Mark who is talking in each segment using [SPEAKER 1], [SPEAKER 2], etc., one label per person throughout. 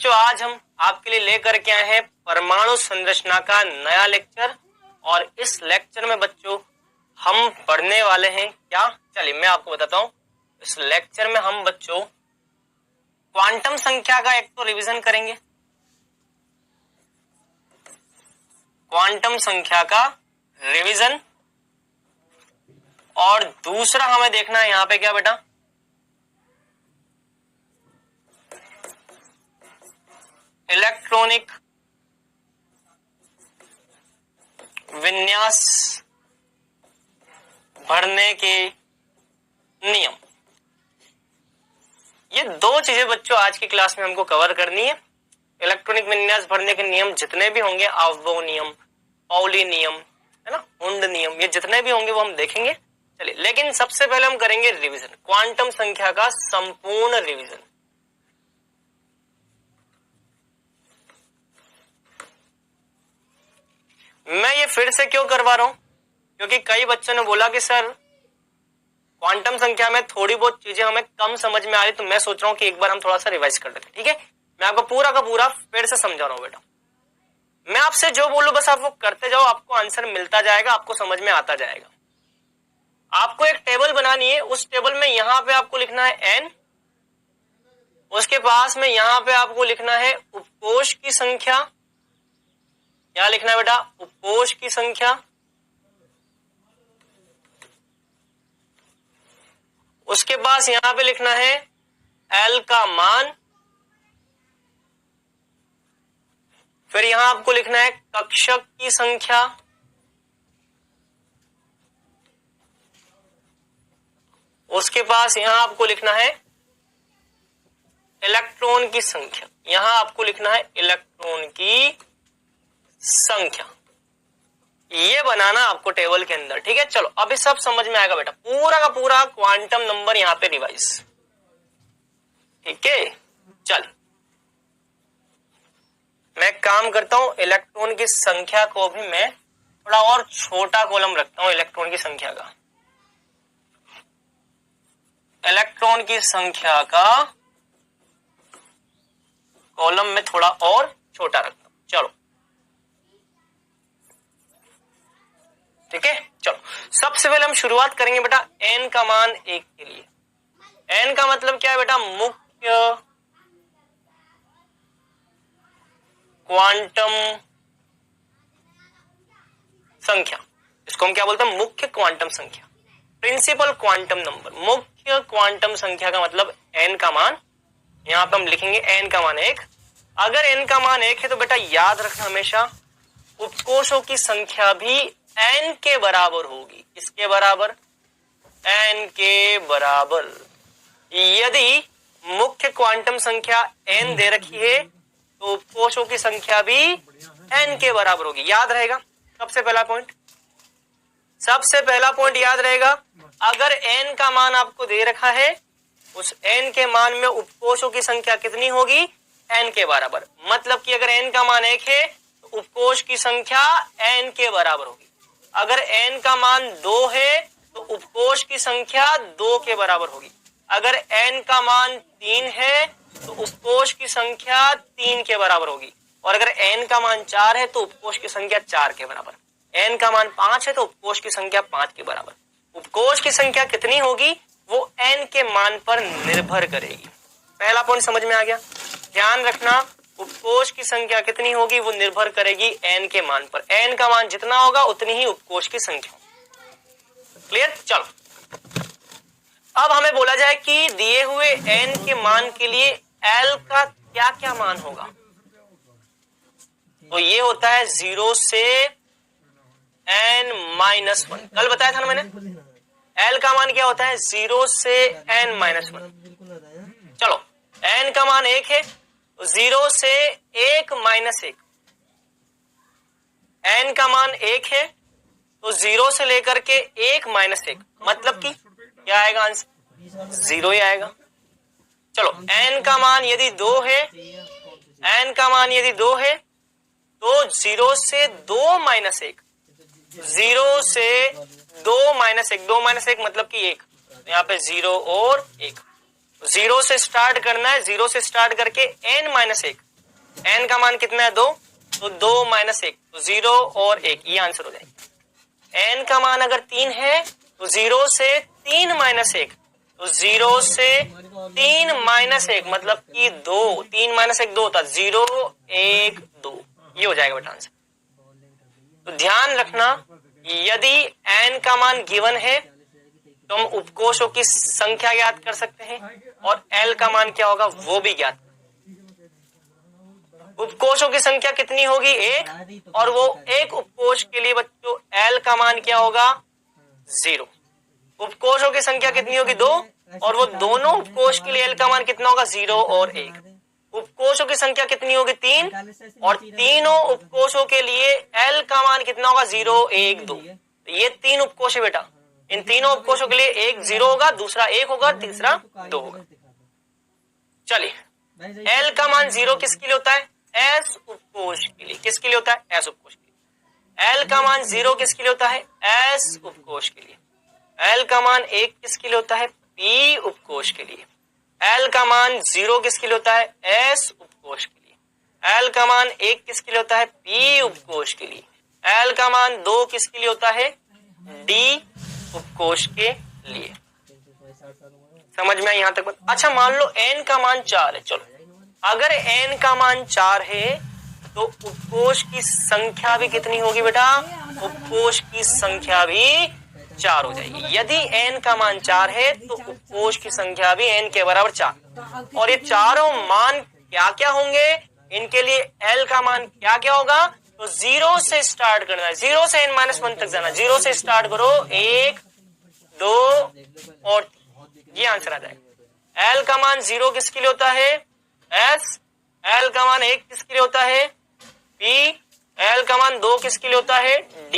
[SPEAKER 1] बच्चों आज हम आपके लिए लेकर के आए हैं परमाणु संरचना का नया लेक्चर और इस लेक्चर में बच्चों हम पढ़ने वाले हैं क्या, चलिए मैं आपको बताता हूं। इस लेक्चर में हम बच्चों क्वांटम संख्या का एक तो रिवीजन करेंगे, क्वांटम संख्या का रिवीजन, और दूसरा हमें देखना है यहां पे क्या बेटा, इलेक्ट्रॉनिक विन्यास भरने के नियम। ये दो चीजें बच्चों आज की क्लास में हमको कवर करनी है। इलेक्ट्रॉनिक विन्यास भरने के नियम जितने भी होंगे, अफबाउ नियम, पाउली नियम, है ना, हुंड नियम, ये जितने भी होंगे वो हम देखेंगे। चलिए, लेकिन सबसे पहले हम करेंगे रिवीजन, क्वांटम संख्या का संपूर्ण रिवीजन। मैं ये फिर से क्यों करवा रहा हूं, क्योंकि कई बच्चों ने बोला कि सर क्वांटम संख्या में थोड़ी बहुत चीजें हमें कम समझ में आ रही, तो मैं सोच रहा हूं कि एक बार हम थोड़ा सा रिवाइज कर लेते हैं। ठीक है, मैं आपको पूरा का पूरा फिर से समझा रहा हूं बेटा। मैं आपसे जो बोलूं बस आप वो करते जाओ, आपको आंसर मिलता जाएगा, आपको समझ में आता जाएगा। आपको एक टेबल बनानी है, उस टेबल में यहां पे आपको लिखना है n, उसके पास में यहां पे आपको लिखना है उपकोष की संख्या। क्या लिखना है बेटा, उपकोष की संख्या। उसके पास यहां पे लिखना है L का मान, फिर यहां आपको लिखना है कक्षक की संख्या, उसके पास यहां आपको लिखना है इलेक्ट्रॉन की संख्या, यहां आपको लिखना है इलेक्ट्रॉन की संख्या। ये बनाना आपको टेबल के अंदर। ठीक है, चलो अभी सब समझ में आएगा बेटा, पूरा का पूरा क्वांटम नंबर यहां पे रिवाइज। ठीक है, चल मैं काम करता हूं, इलेक्ट्रॉन की संख्या को भी मैं थोड़ा और छोटा कॉलम रखता हूं इलेक्ट्रॉन की संख्या का, इलेक्ट्रॉन की संख्या का कॉलम में थोड़ा और छोटा रखता हूं। चलो ठीक है, चलो सबसे पहले हम शुरुआत करेंगे बेटा n का मान 1 के लिए। n का मतलब क्या है बेटा, मुख्य क्वांटम संख्या। इसको हम क्या बोलते हैं, मुख्य क्वांटम संख्या, प्रिंसिपल क्वांटम नंबर। मुख्य क्वांटम संख्या का मतलब n का मान, यहां पे हम लिखेंगे n का मान 1। अगर n का मान 1 है तो बेटा याद रखना हमेशा उपकोषों की संख्या भी n के बराबर होगी। किसके बराबर, n के बराबर। यदि मुख्य क्वांटम संख्या n दे रखी है तो उपकोषों की संख्या भी n के बराबर होगी। याद रहेगा, सबसे पहला पॉइंट याद रहेगा। अगर n का मान आपको दे रखा है, उस n के मान में उपकोषों की संख्या कितनी होगी, n के बराबर। मतलब कि अगर n का मान 1 है तो उपकोष की संख्या n के बराबर होगी। अगर n का मान 2 है तो उपकोष की संख्या 2 के बराबर होगी। अगर n का मान 3 है तो उपकोष की संख्या 3 के बराबर होगी। और अगर n का मान 4 है तो उपकोष की संख्या 4 के बराबर। n का मान 5 है तो उपकोष की संख्या 5 के बराबर। उपकोष की संख्या कितनी होगी वो n के मान पर निर्भर करेगी। पहला पॉइंट समझ में आ गया, ध्यान रखना, उपकोष की संख्या कितनी होगी वो निर्भर करेगी n के मान पर। n का मान जितना होगा उतनी ही उपकोष की संख्या। क्लियर, चलो अब हमें बोला जाए कि दिए हुए n के मान के लिए L का क्या क्या मान होगा, तो ये होता है 0 से n-1। कल बताया था ना मैंने, L का मान क्या होता है, 0 से n-1। चलो n का मान 1 है तो 0 से 1-1। n का मान 1 है तो 0 से लेकर के 1-1, मतलब कि क्या आएगा आंसर, 0 ही आएगा। चलो n का मान यदि 2 है, n का मान यदि 2 है तो 0 से 2-1, 0 से 2-1, 2-1 मतलब कि 1, यहाँ पे 0 और 1। 0 से स्टार्ट करना है, 0 से स्टार्ट करके n-1 n का मान कितना है 2, तो 2 माइनस 1 तो 0 और 1, ये आंसर हो जाएगा। n का मान अगर 3 है तो 0 से 3 माइनस 1 तो 0 से 3 माइनस 1 मतलब कि 2, 3 माइनस 1 2 होता, 0 1 2, ये हो जाएगा बेटा आंसर। तो ध्यान रखना यदि n का मान गिवन है तो हम उपकोषों की संख्या ज्ञात कर सकते हैं और l का मान क्या होगा वो भी ज्ञात। उपकोषों की संख्या कितनी होगी 1 और वो एक उपकोष के लिए बच्चों l का मान क्या होगा 0। उपकोषों की संख्या कितनी होगी 2 और वो दोनों उपकोष के लिए l का मान कितना होगा 0 और 1। उपकोषों की संख्या कितनी होगी 3 और तीनों उपकोषों के लिए l का मान कितना होगा 0 1 2। ये 3 उपकोष है बेटा, इन तीनों उपकोषों के लिए एक 0 होगा, दूसरा 1 होगा, तीसरा 2 होगा। चलिए l का मान 0 किसके लिए होता है s उपकोष के लिए, किसके लिए होता है s उपकोष के लिए। l का मान 0 किसके लिए होता है s उपकोष के लिए। l का मान 1 किसके लिए होता है p उपकोष के लिए। l का मान 0 किसके लिए होता है s उपकोष के लिए। l का मान 1 किसके लिए होता है p उपकोष के लिए। l का मान 2 किसके लिए होता है d उपकोष के लिए। समझ में आई यहां तक? अच्छा मान लो n का मान 4 है, चलो अगर n का मान 4 है तो उपकोष की संख्या भी कितनी होगी बेटा, उपकोष की संख्या भी 4 हो जाएगी। यदि n का मान 4 है तो उपकोष की संख्या भी n के बराबर 4। और ये चारों मान क्या क्या होंगे, इनके लिए l का मान क्या क्या होगा, तो 0 से स्टार्ट करना है, 0 से n-1 तक जाना, 0 से स्टार्ट करो 1 2 और 3, ये आंसर आ जाएगा। l का मान 0 किसके लिए होता है s, l का मान 1 किसके लिए होता है p, l का मान 2 किसके लिए होता है d,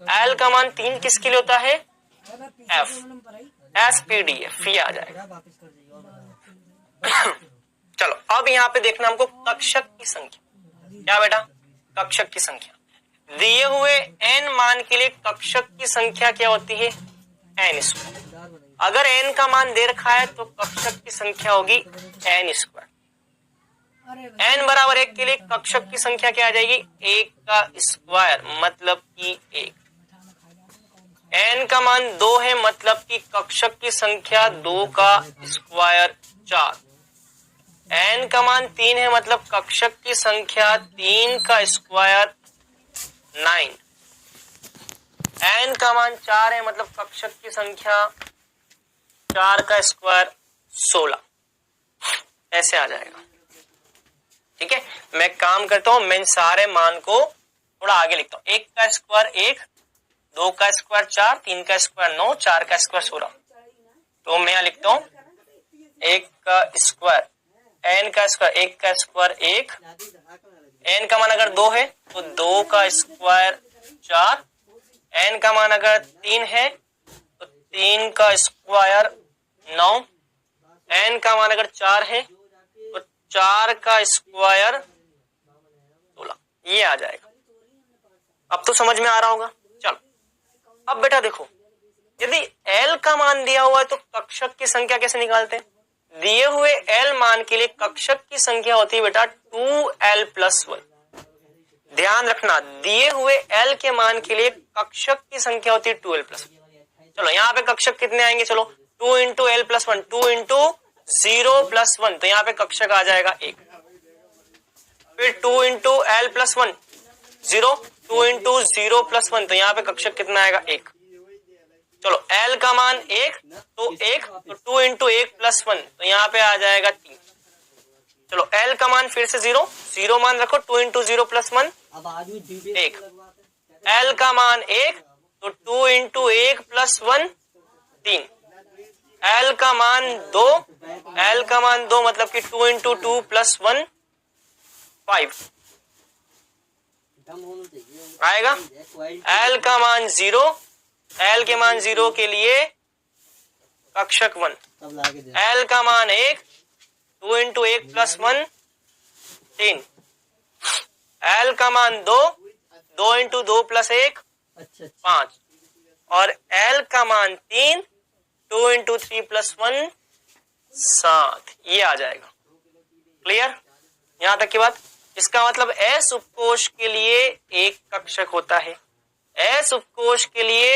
[SPEAKER 1] l का मान 3 किसके लिए होता है f, s p d f, ये आ जाएगा। चलो अब यहाँ पे देखना हमको कक्षक की संख्या, क्या बेटा कक्षक की संख्या। दिए हुए n मान के लिए कक्षक की संख्या क्या होती है n स्क्वायर। अगर n का मान दे रखा है तो कक्षक की संख्या होगी n स्क्वायर। n बराबर 1 के लिए कक्षक की संख्या क्या आ जाएगी 1 का स्क्वायर, मतलब कि 1। n का मान 2 है मतलब कि कक्षक की संख्या 2 का स्क्वायर 4। n का मान 3 है मतलब कक्षक की संख्या 3 का स्क्वायर 9। n का मान 4 है मतलब कक्षक की संख्या 4 का स्क्वायर 16। ऐसे आ जाएगा, ठीक है। मैं काम करता हूं, मैं सारे मान को थोड़ा आगे लिखता हूं। 1 का स्क्वायर 1, 2 का स्क्वायर 4, 3 का स्क्वायर 9, 4 का स्क्वायर 16। तो मैं यहां लिखता हूं 1 का स्क्वायर, n का स्क्वायर 1 का स्क्वायर 1, n का मान अगर 2 है तो 2 का स्क्वायर 4, n का मान अगर 3 है तो 3 का स्क्वायर 9, n का मान अगर 4 है तो 4 का स्क्वायर 16, ये आ जाएगा। अब तो समझ में आ रहा होगा। चलो अब बेटा देखो, यदि l का मान दिया हुआ है तो कक्षक की संख्या कैसे निकालते हैं। दिए हुए l मान के लिए कक्षक की संख्या होती है बेटा 2l + 1। ध्यान रखना, दिए हुए l के मान के लिए कक्षक की संख्या होती है 2l + 1। चलो यहाँ पे कक्षक कितने आएंगे, चलो 2 × l + 1, 2 × 0 + 1, तो यहाँ पे कक्षक आ जाएगा 1। फिर 2 × l + 1 0, 2 × 0 + 1, तो यहाँ पे कक्षक कितना आएगा 1। चलो l का मान 1 तो 1, तो 2 × 1 + 1, तो यहाँ पे आ जाएगा 3। चलो l का मान फिर से 0, 0 मान रखो, 2 × 0 + 1 1। l का मान 1 तो 2 × 1 + 1 3। l का मान 2, l का मान 2 मतलब कि 2 × 2 + 1 5 आएगा। l का मान 0, l के मान 0 के लिए कक्षक 1, l का मान 1, 2 × 1 + 1 3। l का मान 2, 2 × 2 + 1 5 और l का मान 3, 2 × 3 + 1 7, ये आ जाएगा। क्लियर यहां तक की बात। इसका मतलब S उपकोष के लिए एक कक्षक होता है, S उपकोष के लिए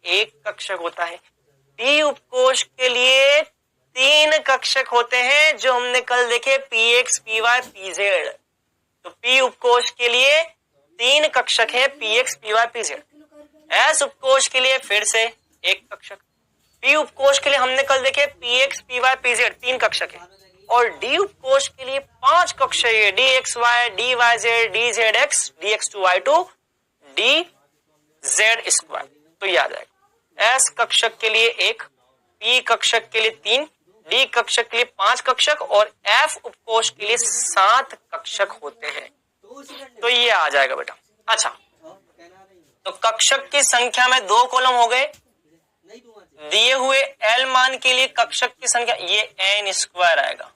[SPEAKER 1] एक कक्षक होता है, P उपकोष के लिए 3 कक्षक होते हैं जो हमने कल देखे Px, Py, Pz। तो P उपकोष के लिए 3 कक्षक है Px, Py, Pz। S उपकोष के लिए फिर से एक कक्षक, P उपकोष के लिए हमने कल देखे Px, Py, Pz 3 कक्षक है, और D उपकोष के लिए 5 कक्षक है dxy, dyz, dzx, dx2y2, dz²। तो याद आएगा S कक्षक के लिए 1, P कक्षक के लिए 3, D कक्षक के लिए 5 कक्षक और F उपकोष के लिए 7 कक्षक होते हैं। तो ये आ जाएगा बेटा। अच्छा, तो कक्षक की संख्या में 2 कॉलम हो गए। दिए हुए L मान के लिए कक्षक की संख्या ये n² आएगा।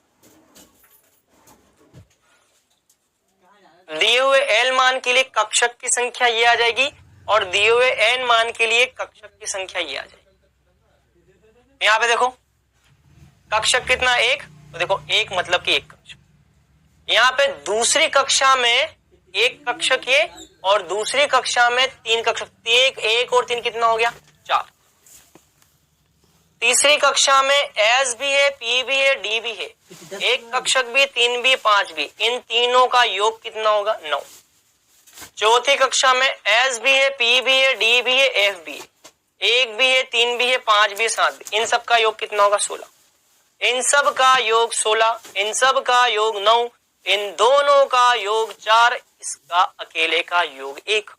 [SPEAKER 1] दिए हुए L मान के लिए कक्षक की संख्या ये आ जाएगी और दिए हुए n मान के लिए कक्षक की संख्या ये आ जाएगी। यहाँ पे देखो कक्षक कितना 1, तो देखो 1 मतलब कि 1 कक्षक। यहाँ पे दूसरी कक्षा में 1 कक्षक ये और दूसरी कक्षा में 3 कक्षक, 1 और 3 कितना हो गया 4। तीसरी कक्षा में S भी है, P भी है, D भी है, 1 कक्षक भी, 3 भी, 5 भी, इन तीनों का योग कितना होगा 9। चौथी कक्षा में S भी है, P भी है, D भी है, F भी है, 1 भी है, 3 भी है, 5 भी है, 7 भी, इन सब का योग कितना होगा 16। इन सब का योग 16, इन सब का योग 9, इन दोनों का योग 4, इसका अकेले का योग 1।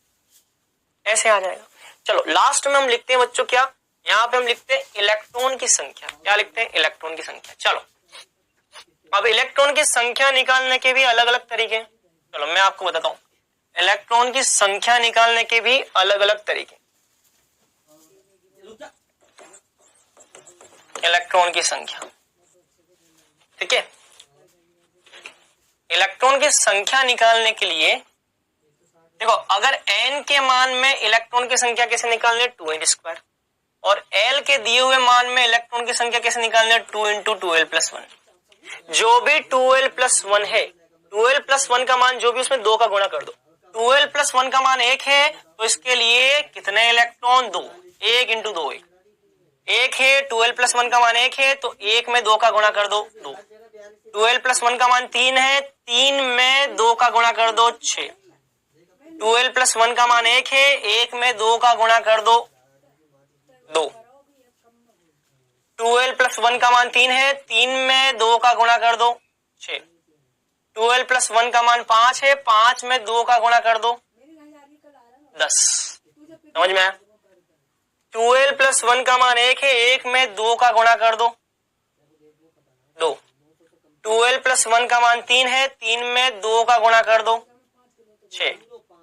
[SPEAKER 1] ऐसे आ जाएगा। चलो लास्ट में हम लिखते हैं बच्चों क्या, यहाँ पे हम लिखते हैं इलेक्ट्रॉन की संख्या। क्या लिखते हैं? इलेक्ट्रॉन की संख्या। चलो अब इलेक्ट्रॉन की संख्या निकालने के भी अलग अलग तरीके हैं। चलो मैं आपको बताता हूँ इलेक्ट्रॉन की संख्या निकालने के भी अलग अलग तरीके। इलेक्ट्रॉन की संख्या, ठीक है। इलेक्ट्रॉन की संख्या निकालने के लिए देखो, अगर n के मान में इलेक्ट्रॉन की संख्या कैसे निकालने, 2n², और L के दिए हुए मान में इलेक्ट्रॉन की संख्या कैसे निकालने, 2 × 2l+1। जो भी 2l+1 है, 2l+1 का मान जो भी उसमें 2 का गुणा कर दो। 2l+1 का मान 1 है तो इसके लिए कितने इलेक्ट्रॉन, 2, 1 × 2 1 है। 2l+1 का मान 1 है तो 1 में 2 का गुणा कर दो 2। 2l+1 का मान 3 है, 3 में 2 का गुणा कर दो 6। 2l+1 का मान 1 है, 1 में 2 का गुणा कर दो 2। 2l+1 का मान 3 है, 3 में 2 का गुणा कर दो 6। 2l+1 का मान 5 है, 5 में 2 का गुणा कर दो 10। समझ में आया? 2l+1 का मान 1 है, 1 में 2 का गुणा कर दो 2। 2l+1 का मान 3 है, 3 में 2 का गुणा कर दो 6।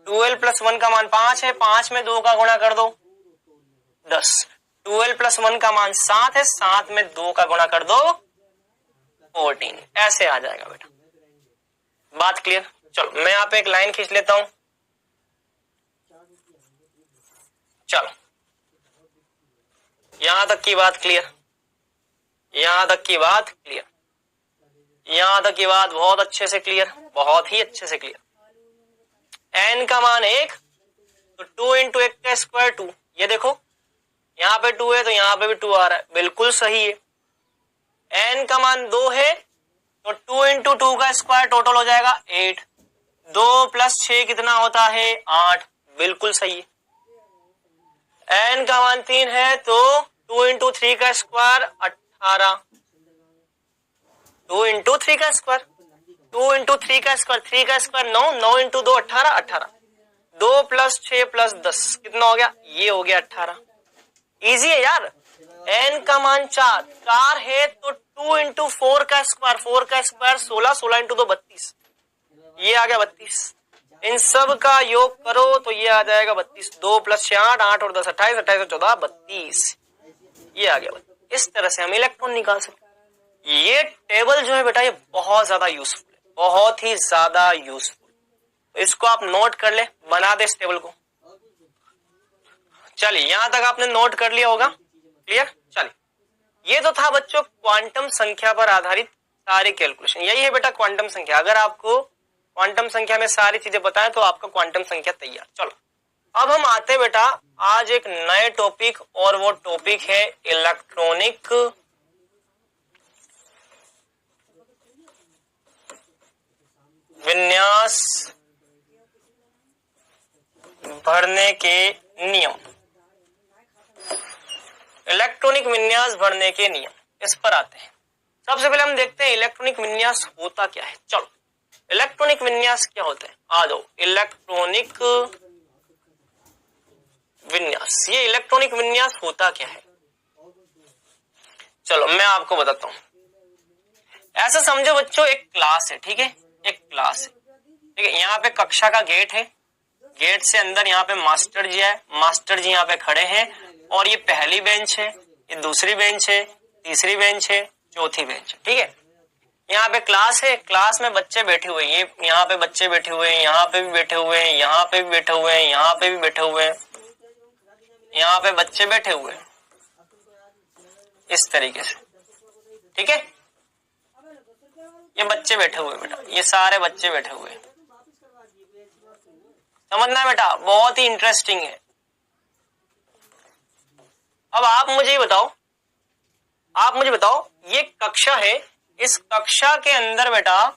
[SPEAKER 1] 2l+1 का मान 5 है, 5 में 2 का गुणा कर दो 10। 2l+1 का मान 7 है, 7 में 2 का गुणा कर दो 14। ऐसे आ जाएगा बेटा। बात क्लियर? चलो मैं यहाँ पे एक लाइन खींच लेता हूं। चलो यहां तक की बात क्लियर, यहां तक की बात क्लियर, यहां तक की बात बहुत अच्छे से क्लियर, बहुत ही अच्छे से क्लियर। n का मान 1 तो 2 × 1 का स्क्वायर 2। ये देखो यहाँ पे 2 है तो यहाँ पे भी 2 आ रहा है, बिल्कुल सही है। n का मान 2 है तो 2 × 2 का स्क्वायर टोटल हो जाएगा 8। 2 + 6 कितना होता है 8, बिल्कुल सही है। n का मान 3 है तो 2 × 3 का स्क्वायर 18। 2 × 3 का स्क्वायर, 2 × 3 का स्क्वायर, 3 का स्क्वायर 9, 9 × 2 18, 18। 2 + 6 + 10 कितना हो गया, ये हो गया 18। इजी है यार। n का मान 4, 4 है तो 2 × 4 का स्क्वायर, 4 का स्क्वायर 16, 16 × 2 32, ये आ गया 32। इन सब का योग करो तो ये आ जाएगा 32। 2 + 6 8, 8 और 10 28, 28 और 14 32, ये आ गया 32। इस तरह से हम इलेक्ट्रॉन निकाल सकते। ये टेबल जो है बेटा ये बहुत ज्यादा यूजफुल है, बहुत ही ज्यादा यूजफुल। तो इसको आप नोट कर ले, बना दे इस टेबल को। चलिए यहां तक आपने नोट कर लिया होगा, क्लियर? चलिए ये तो था बच्चों क्वांटम संख्या पर आधारित सारे कैलकुलेशन। यही है बेटा क्वांटम संख्या। अगर आपको क्वांटम संख्या में सारी चीजें बताएं तो आपका क्वांटम संख्या तैयार। चलो अब हम आते हैं बेटा आज एक नए टॉपिक, और वो टॉपिक है इलेक्ट्रॉनिक विन्यास भरने के नियम। इलेक्ट्रॉनिक विन्यास भरने के नियम, इस पर आते हैं। सबसे पहले हम देखते हैं इलेक्ट्रॉनिक विन्यास होता क्या है। चलो इलेक्ट्रॉनिक विन्यास क्या होता है, आ जाओ। इलेक्ट्रॉनिक विन्यास, ये इलेक्ट्रॉनिक विन्यास होता क्या है, चलो मैं आपको बताता हूं। ऐसा समझो बच्चों, एक क्लास है, ठीक है, एक क्लास है, ठीक है। यहाँ पे कक्षा का गेट है, गेट से अंदर यहाँ पे मास्टर जी है, मास्टर जी यहाँ पे खड़े हैं, और ये पहली बेंच है, ये दूसरी बेंच है, तीसरी बेंच है, चौथी बेंच है, ठीक है। यहाँ पे क्लास है, क्लास में बच्चे बैठे हुए हैं, ये यहाँ पे बच्चे बैठे हुए हैं, यहाँ पे भी बैठे हुए हैं, यहाँ पे भी बैठे हुए हैं, यहाँ पे भी बैठे हुए हैं, यहाँ पे बच्चे बैठे हुए हैं, इस तरीके से, ठीक है। ये बच्चे बैठे हुए बेटा, ये सारे बच्चे बैठे हुए, समझना बेटा, बहुत ही इंटरेस्टिंग है। अब आप मुझे बताओ, ये कक्षा है, इस कक्षा के अंदर बेटा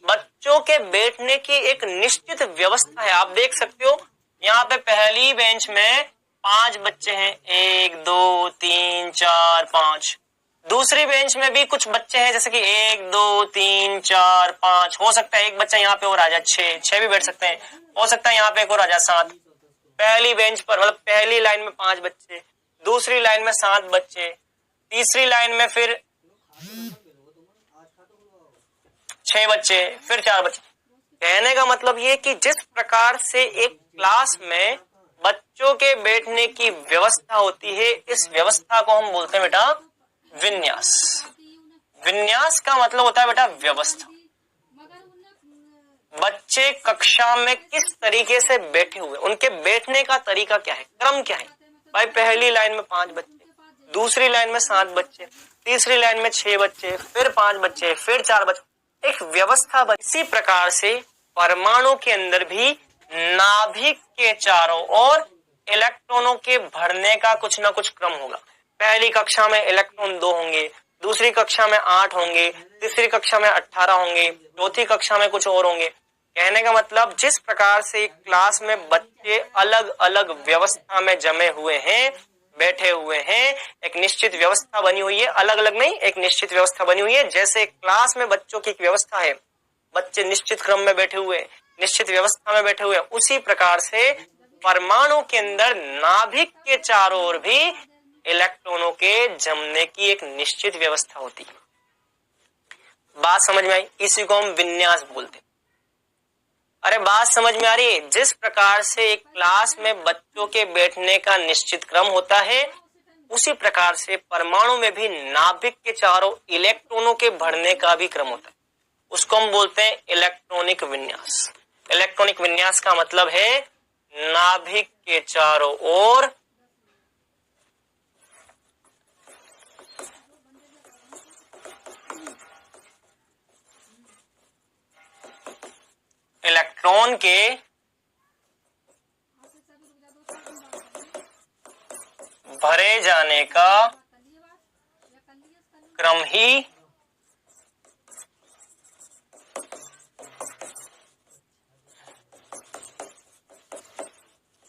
[SPEAKER 1] बच्चों के बैठने की एक निश्चित व्यवस्था है। आप देख सकते हो यहाँ पे पहली बेंच में 5 बच्चे हैं, 1 2 3 4 5। दूसरी बेंच में भी कुछ बच्चे हैं, जैसे कि 1 2 3 4 5, हो सकता है एक बच्चा यहाँ पे और आ जाए, 6 भी बैठ सकते हैं, हो सकता है यहाँ पे एक और आ जाए 7। पहली बेंच पर मतलब पहली लाइन में 5 बच्चे, दूसरी लाइन में 7 बच्चे, तीसरी लाइन में फिर 6 बच्चे, फिर 4 बच्चे। कहने का मतलब ये कि जिस प्रकार से एक क्लास में बच्चों के बैठने की व्यवस्था होती है, इस व्यवस्था को हम बोलते हैं बेटा विन्यास। विन्यास का मतलब होता है बेटा व्यवस्था। बच्चे कक्षा में किस तरीके से बैठे हुए, उनके बैठने का तरीका क्या है, क्रम क्या है। भाई पहली लाइन में 5 बच्चे, दूसरी लाइन में 7 बच्चे, तीसरी लाइन में 6 बच्चे, फिर 5 बच्चे, फिर 4 बच्चे, एक व्यवस्था बनी। इसी प्रकार से परमाणु के अंदर भी नाभिक के चारों ओर इलेक्ट्रॉनों के भरने का कुछ ना कुछ क्रम होगा। पहली कक्षा में इलेक्ट्रॉन 2 होंगे, दूसरी कक्षा में 8 होंगे, तीसरी कक्षा में 18 होंगे, चौथी कक्षा में कुछ और होंगे। कहने का मतलब जिस प्रकार से क्लास में बच्चे अलग अलग व्यवस्था में जमे हुए हैं, बैठे हुए हैं, एक निश्चित व्यवस्था बनी हुई है, अलग अलग नहीं, एक निश्चित व्यवस्था बनी हुई है। जैसे क्लास में बच्चों की एक व्यवस्था है, बच्चे निश्चित क्रम में बैठे हुए, निश्चित व्यवस्था में बैठे हुए, उसी प्रकार से परमाणु के अंदर नाभिक के चारों ओर भी इलेक्ट्रॉनों के जमने की एक निश्चित व्यवस्था होती है। बात समझ में आई? इसी को हम विन्यास बोलते हैं। अरे बात समझ में आ रही है? जिस प्रकार से एक क्लास में बच्चों के बैठने का निश्चित क्रम होता है, उसी प्रकार से परमाणु में भी नाभिक के चारों इलेक्ट्रॉनों के भरने का भी क्रम होता है। उसको हम बोलते हैं इलेक्ट्रॉनिक विन्यास। इलेक्ट्रॉनिक विन्यास का मतलब है नाभिक के चारों ओर इलेक्ट्रॉन के भरे जाने का क्रम ही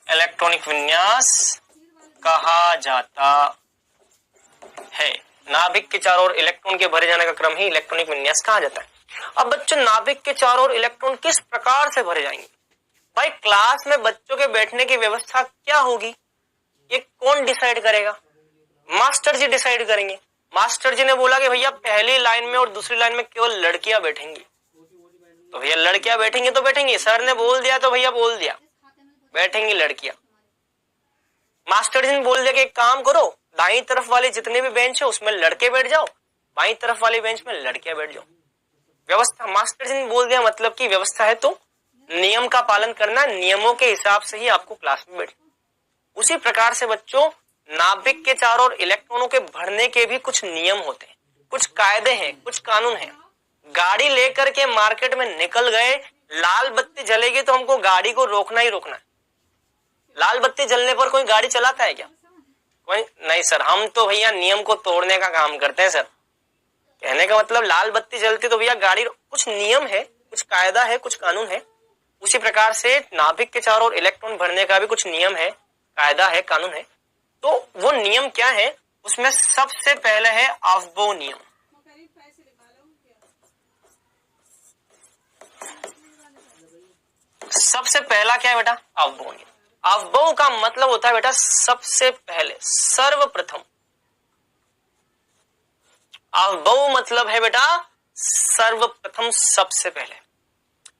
[SPEAKER 1] इलेक्ट्रॉनिक विन्यास कहा जाता है। नाभिक के चारों ओर इलेक्ट्रॉन के भरे जाने का क्रम ही इलेक्ट्रॉनिक विन्यास कहा जाता है। अब बच्चों नाभिक के चारों ओर इलेक्ट्रॉन किस प्रकार से भरे जाएंगे? भाई क्लास में बच्चों के बैठने की व्यवस्था क्या होगी, ये कौन डिसाइड करेगा? मास्टर जी डिसाइड करेंगे। मास्टर जी ने बोला कि भैया पहली लाइन में और दूसरी लाइन में केवल लड़कियां बैठेंगी, तो भैया लड़कियां बैठेंगी तो बैठेंगी। सर ने बोल दिया तो भैया बोल दिया, बैठेंगी लड़कियां। मास्टर जी ने बोल दिया कि एक काम करो, दाईं तरफ वाले जितने भी बेंच है उसमें लड़के बैठ जाओ, बाईं तरफ वाली बेंच में लड़कियां बैठ जाओ। व्यवस्था मास्टर जी ने बोल दिया, मतलब की व्यवस्था है तो नियम का पालन करना, नियमों के हिसाब से ही आपको क्लास में बैठना। उसी प्रकार से बच्चों नाभिक के चारों ओर इलेक्ट्रॉनों के भरने के भी कुछ नियम होते हैं, कुछ कायदे हैं, कुछ कानून हैं। गाड़ी लेकर के मार्केट में निकल गए, लाल बत्ती जलेगी तो हमको गाड़ी को रोकना ही रोकना है। लाल बत्ती जलने पर कोई गाड़ी चलाता है क्या? कोई नहीं सर, हम तो भैया नियम को तोड़ने का काम करते हैं सर। कहने का मतलब लाल बत्ती जलती तो भैया गाड़ी, कुछ नियम है, कुछ कायदा है, कुछ कानून है। उसी प्रकार से नाभिक के चारों ओर इलेक्ट्रॉन भरने का भी कुछ नियम है, कायदा है, कानून है। तो वो नियम क्या है? उसमें सबसे पहले है अफबाउ नियम। सबसे पहला क्या है बेटा? अफबाउ नियम। अफबाउ का मतलब होता है बेटा सबसे पहले, सर्वप्रथम। अफबाउ मतलब है बेटा सर्वप्रथम, सबसे पहले।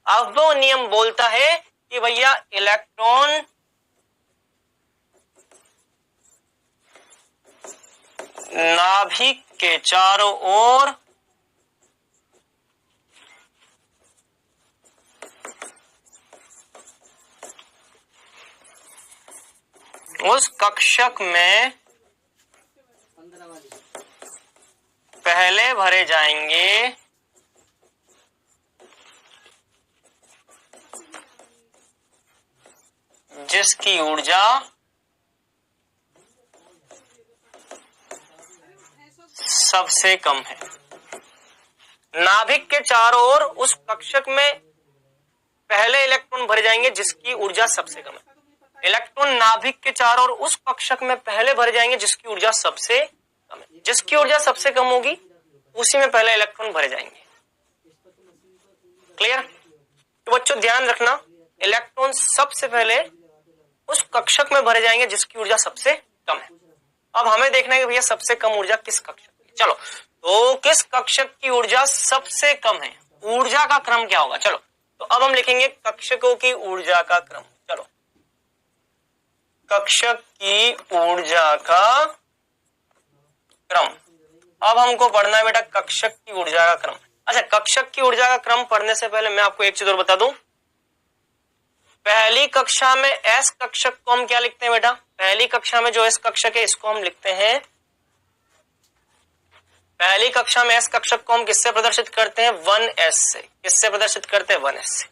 [SPEAKER 1] अफबाउ नियम बोलता है कि भैया इलेक्ट्रॉन नाभिक के चारों ओर उस कक्षक में पहले भरे जाएंगे जिसकी ऊर्जा सबसे कम है। नाभिक के चारों ओर उस कक्षक में पहले इलेक्ट्रॉन भरे जाएंगे जिसकी ऊर्जा सबसे कम है। इलेक्ट्रॉन नाभिक के चारों ओर उस कक्षक में पहले भरे जाएंगे जिसकी ऊर्जा सबसे कम है। जिसकी ऊर्जा सबसे कम होगी उसी में पहले इलेक्ट्रॉन भरे जाएंगे। क्लियर? तो बच्चों ध्यान रखना, इलेक्ट्रॉन सबसे पहले उस कक्षक में भरे जाएंगे जिसकी ऊर्जा सबसे कम है। अब हमें देखना है कि भैया सबसे कम ऊर्जा किस कक्षक की। चलो, तो किस कक्षक की ऊर्जा सबसे कम है, ऊर्जा का क्रम क्या होगा? चलो, तो अब हम लिखेंगे कक्षकों की ऊर्जा का क्रम। चलो, कक्षक की ऊर्जा का क्रम। अब हमको पढ़ना है बेटा कक्षक की ऊर्जा का क्रम। अच्छा, कक्षक की ऊर्जा का क्रम पढ़ने से पहले मैं आपको एक चीज और बता दूं। पहली कक्षा में एस कक्षक को हम क्या लिखते हैं बेटा? पहली कक्षा में जो एस कक्षक है इसको हम लिखते हैं, पहली कक्षा में एस कक्षक को हम किससे प्रदर्शित करते हैं? 1s से। किससे प्रदर्शित करते हैं? 1s से।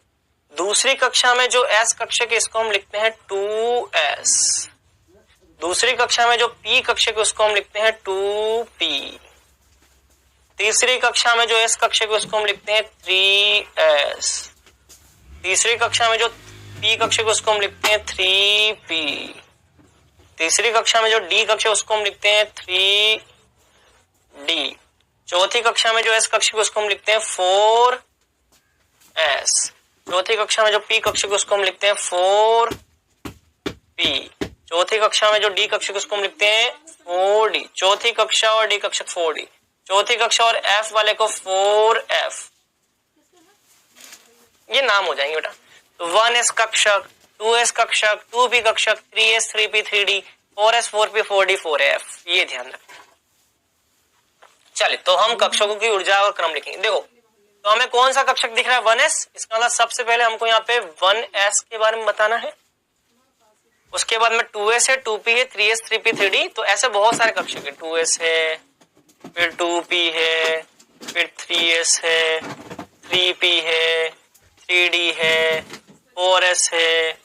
[SPEAKER 1] दूसरी कक्षा में जो एस कक्षक है इसको हम लिखते हैं 2s। दूसरी कक्षा में जो पी कक्षक है उसको हम लिखते हैं 2p। तीसरी कक्षा में जो एस कक्षक है उसको हम लिखते हैं 3s। तीसरी कक्षा में जो पी कक्षक है उसको हम लिखते हैं 3p। तीसरी कक्षा में जो डी कक्षक है उसको हम लिखते हैं 3d। चौथी कक्षा में जो एस कक्षक है उसको हम लिखते हैं 4s। चौथी कक्षा में जो पी कक्षक है उसको हम लिखते हैं 4p। चौथी कक्षा में जो डी कक्षक है उसको हम लिखते हैं 4d। चौथी कक्षा और डी कक्षक 4d। चौथी कक्षा और एफ वाले को 4f। ये नाम हो जाएंगे बेटा। तो 1s कक्षक, 2s कक्षक, 2p कक्षक, 3s 3p 3d, 4s 4p 4d 4f। ये ध्यान रखना। चलिए, तो हम कक्षकों की ऊर्जा और क्रम लिखेंगे। देखो, तो हमें कौन सा कक्षक दिख रहा है? 1s। इसका मतलब सबसे पहले हमको यहाँ पे 1s के बारे में बताना है। उसके बाद में 2s है, 2p है, 3s 3p 3d। तो ऐसे बहुत सारे कक्षक है। 2s है, फिर 2p है, फिर 3s है, 3p है, 3d है, 4s है,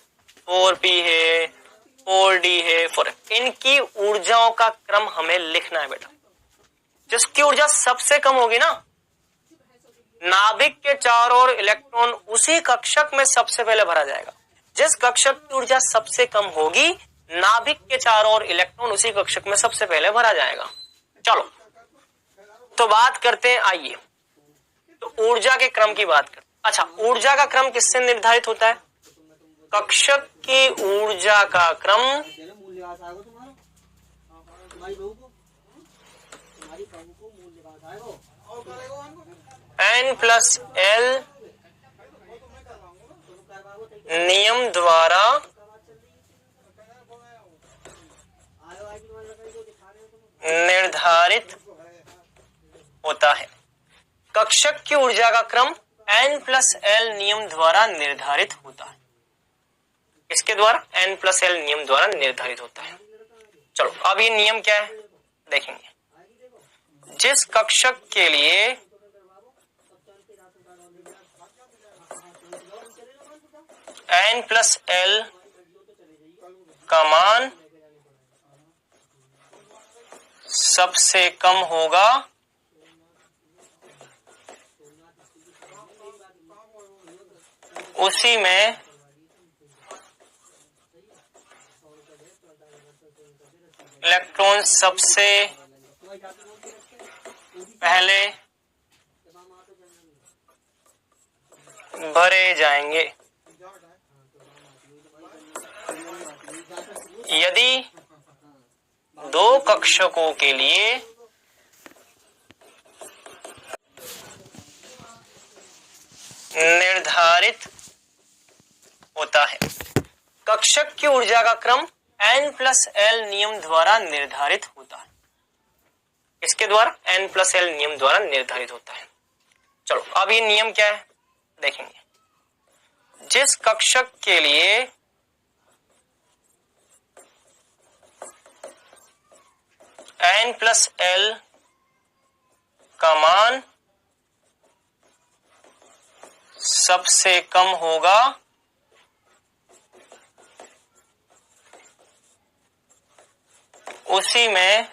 [SPEAKER 1] 4p है, 4d है, 4f। इनकी ऊर्जाओं का क्रम हमें लिखना है बेटा। जिसकी ऊर्जा सबसे कम होगी ना, नाभिक के चारों ओर इलेक्ट्रॉन उसी कक्षक में सबसे पहले भरा जाएगा। जिस कक्षक की ऊर्जा सबसे कम होगी, नाभिक के चारों ओर इलेक्ट्रॉन उसी कक्षक में सबसे पहले भरा जाएगा। चलो, तो बात करते हैं, आइए तो ऊर्जा के क्रम की बात करते हैं। अच्छा, ऊर्जा का क्रम किससे निर्धारित होता है? कक्षक की ऊर्जा का क्रम N+L नियम द्वारा निर्धारित होता है। कक्षक की ऊर्जा का क्रम N+L नियम द्वारा निर्धारित होता है। इसके द्वारा N+L नियम द्वारा निर्धारित होता है। चलो, अब ये नियम क्या है देखेंगे। जिस कक्षक के लिए n प्लस एल का मान सबसे कम होगा उसी में इलेक्ट्रॉन सबसे पहले भरे जाएंगे। यदि दो कक्षकों के लिए निर्धारित होता है। कक्षक की ऊर्जा का क्रम n प्लस एल नियम द्वारा निर्धारित होता है। इसके द्वारा n प्लस एल नियम द्वारा निर्धारित होता है। चलो अब ये नियम क्या है देखेंगे। जिस कक्षक के लिए n प्लस एल का मान सबसे कम होगा उसी में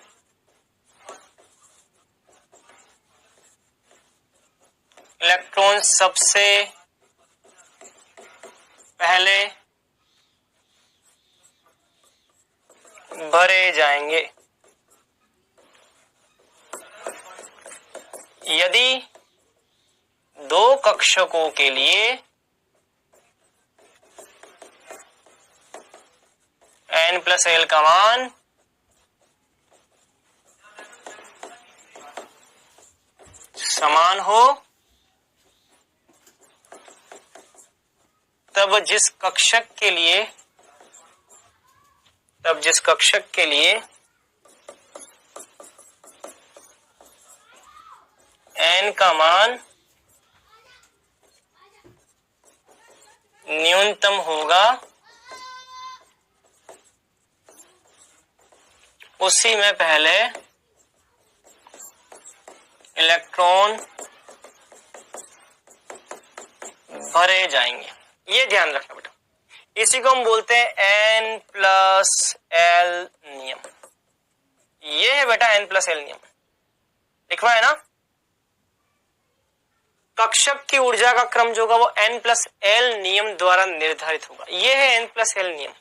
[SPEAKER 1] इलेक्ट्रॉन सबसे पहले भरे जाएंगे। यदि दो कक्षकों के लिए n प्लस एल का मान समान हो तब जिस कक्षक के लिए n का मान न्यूनतम होगा उसी में पहले इलेक्ट्रॉन भरे जाएंगे। ये ध्यान रखना बेटा, इसी को हम बोलते हैं n प्लस एल नियम। ये है बेटा n प्लस एल नियम, लिखवा है ना। कक्षक की ऊर्जा का क्रम जो होगा वो n प्लस एल नियम द्वारा निर्धारित होगा। ये है n प्लस एल नियम।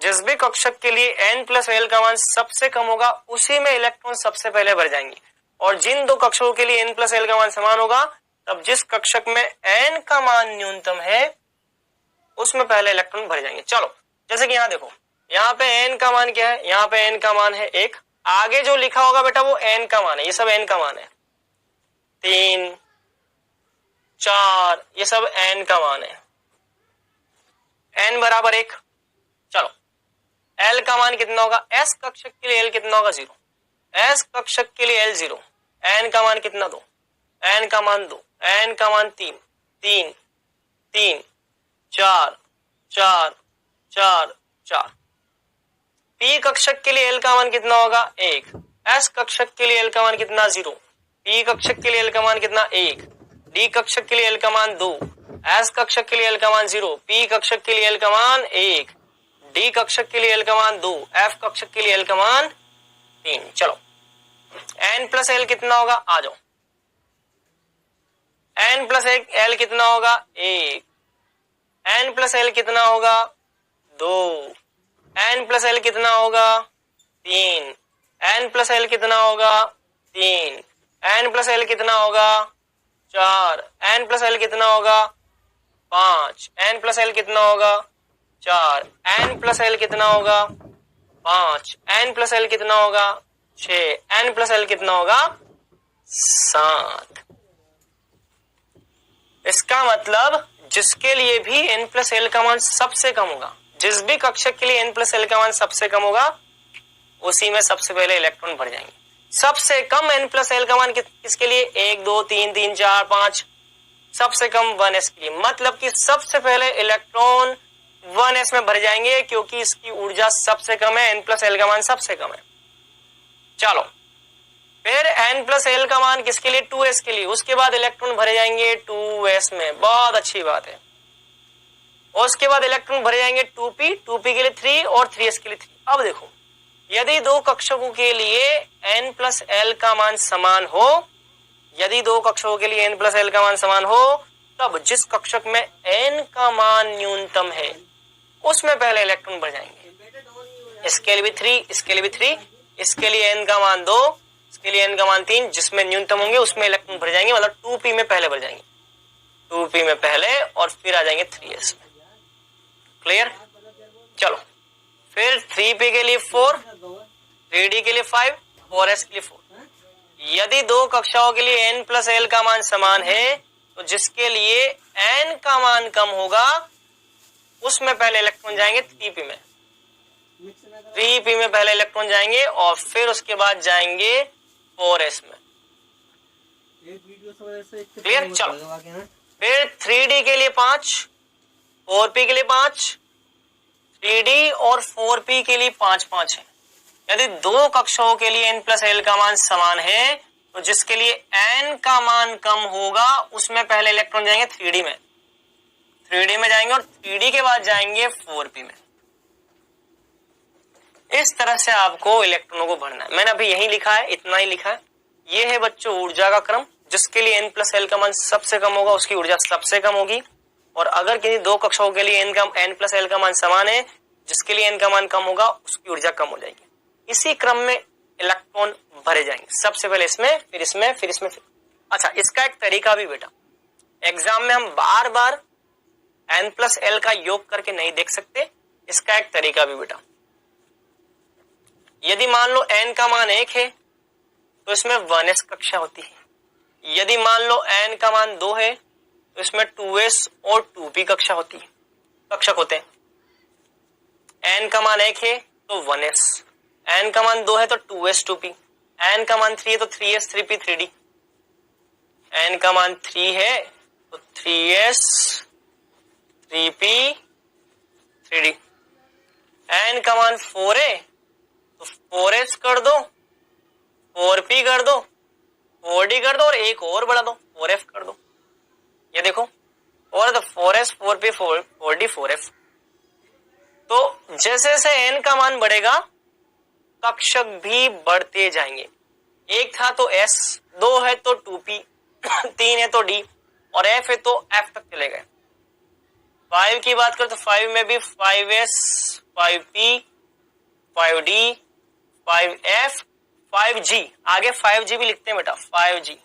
[SPEAKER 1] जिस भी कक्षक के लिए n प्लस एल का मान सबसे कम होगा उसी में इलेक्ट्रॉन सबसे पहले भर जाएंगे। और जिन दो कक्षकों के लिए n प्लस एल का मान समान होगा तब जिस कक्षक में n का मान न्यूनतम है उसमें पहले इलेक्ट्रॉन भर जाएंगे। चलो जैसे कि यहाँ देखो, यहाँ पे n का मान क्या है, यहाँ पे n का मान है 1। आगे जो लिखा होगा बेटा वो n का मान है, ये सब n का मान है। 3 4 ये सब n का मान है। n बराबर 1। चलो l का मान कितना होगा, s कक्षक के लिए l कितना होगा 0, s कक्षक के लिए l 0। n का मान कितना 2, n का मान 2, n का मान 3 3 3 4 4 4 4। p कक्षक के लिए l का मान कितना होगा 1, s कक्षक के लिए l का मान कितना 0, p कक्षक के लिए l का मान कितना 1, d कक्षक के लिए l का मान 2, s कक्षक के लिए l का मान 0, p कक्षक के लिए l का मान 1, d कक्षक के लिए l का मान 2, f कक्षक के लिए l का मान 3। चलो n प्लस एल कितना होगा, आ जाओ। n प्लस एल कितना होगा 1, n प्लस एल कितना होगा 2, n प्लस एल कितना होगा 3, n प्लस एल कितना होगा 3, n प्लस एल कितना होगा 4, n प्लस एल कितना होगा 5, n प्लस एल कितना होगा 4, n प्लस एल कितना होगा 5, n प्लस एल कितना होगा 6, n प्लस एल कितना होगा 7। इसका मतलब जिसके लिए भी n प्लस एल का मान सबसे कम होगा, जिस भी कक्षक के लिए n प्लस एल का मान सबसे कम होगा उसी में सबसे पहले इलेक्ट्रॉन भर जाएंगे। सबसे कम n प्लस एल का मान किसके लिए, 1 2 3 3 4 5, सबसे कम 1s के लिए। मतलब कि सबसे पहले इलेक्ट्रॉन 1s में भर जाएंगे क्योंकि इसकी ऊर्जा सबसे कम है, n प्लस एल का मान सबसे कम है। चलो फिर n प्लस एल का मान किसके लिए, 2s के लिए। उसके बाद इलेक्ट्रॉन भरे जाएंगे 2s में। बहुत अच्छी बात है। और उसके बाद इलेक्ट्रॉन भरे जाएंगे 2p, 2p के लिए 3 और 3s के लिए 3। अब देखो, यदि दो कक्षकों के लिए n प्लस एल का मान समान हो, यदि दो कक्षकों के लिए n प्लस एल का मान समान हो, तब जिस कक्षक में n का मान न्यूनतम है उसमें पहले इलेक्ट्रॉन भर जाएंगे। इसके लिए भी 3, इसके लिए भी 3, इसके लिए n का मान 2, इसके लिए n का मान 3, जिसमें न्यूनतम होंगे उसमें इलेक्ट्रॉन भर जाएंगे, मतलब 2p में पहले भर जाएंगे, 2p में पहले और फिर आ जाएंगे 3s में। क्लियर? चलो फिर 3p के लिए 4, 3d के लिए 5, 4s के लिए 4। यदि दो कक्षाओं के लिए n प्लस एल का मान समान है, तो जिसके लिए n का मान कम होगा उसमें पहले इलेक्ट्रॉन जाएंगे 3p में, 3p में पहले इलेक्ट्रॉन जाएंगे और फिर उसके बाद जाएंगे 4s में। क्लियर? चलो फिर 3d के लिए 5, 4p के लिए 5, 3d और 4p के लिए 5 5 है। यदि दो कक्षाओं के लिए n प्लस एल का मान समान है, तो जिसके लिए n का मान कम होगा उसमें पहले इलेक्ट्रॉन जाएंगे 3d में, 3d में जाएंगे और 3d के बाद जाएंगे 4p में। इस तरह से आपको इलेक्ट्रॉनों को भरना है। मैंने अभी यही लिखा है, इतना ही लिखा है। ये है बच्चों ऊर्जा का क्रम। जिसके लिए n प्लस एल का मान सबसे कम होगा उसकी ऊर्जा सबसे कम होगी, और अगर किसी दो कक्षाओं के लिए n प्लस एल का मान समान है, जिसके लिए n का मान कम होगा उसकी ऊर्जा कम हो जाएगी। इसी क्रम में इलेक्ट्रॉन भरे जाएंगे, सबसे पहले इसमें, फिर इसमें, फिर इसमें, फिर। अच्छा, इसका एक तरीका भी बेटा, एग्जाम में हम बार बार n प्लस एल का योग करके नहीं देख सकते। इसका एक तरीका भी बेटा, यदि मान लो n का मान 1 है तो इसमें 1s कक्षा होती है। यदि मान लो n का मान 2 है तो इसमें 2s और 2p कक्षा होती है, कक्षक होते हैं। n का मान 1 है तो 1s, n का मान 2 है तो 2s 2p, n का मान 3 है तो 3s 3p 3d, n का मान 3 है तो 3s 3p 3d, n का मान 4 है तो 4s कर दो, 4p कर दो, 4d कर दो और एक और बढ़ा दो, 4f कर दो। ये देखो, और तो 4s 4p 4d 4f। तो जैसे जैसे n का मान बढ़ेगा कक्षक भी बढ़ते जाएंगे। एक था तो s, 2 है तो 2p, 3 है तो d और f है तो f तक चले गए। 5 की बात करें तो 5 में भी 5s 5p 5d 5f 5g, आगे 5g भी लिखते हैं बेटा, 5g।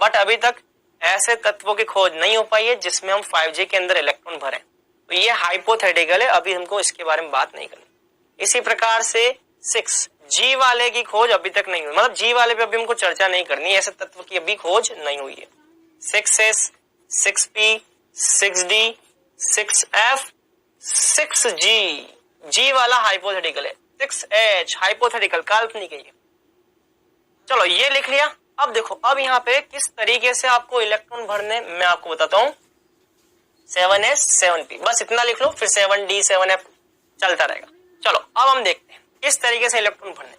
[SPEAKER 1] बट अभी तक ऐसे तत्वों की खोज नहीं हो पाई है जिसमें हम 5g के अंदर इलेक्ट्रॉन भरें, तो ये हाइपोथेटिकल है, अभी हमको इसके बारे में बात नहीं करनी। इसी प्रकार से 6g वाले की खोज अभी तक नहीं हुई, मतलब g वाले पे अभी हमको चर्चा नहीं करनी, ऐसे तत्व की अभी खोज नहीं हुई है। 6s 6p 6d 6f 6g, g वाला हाइपोथेटिकल है, 6h हाइपोथेटिकल काल्पनिक है। चलो ये लिख लिया। अब देखो, अब यहाँ पे किस तरीके से आपको इलेक्ट्रॉन भरने मैं आपको बताता हूँ। 7s 7p, बस इतना लिख लो, फिर 7d 7f चलता रहेगा। चलो अब हम देखते हैं किस तरीके से इलेक्ट्रॉन भरने।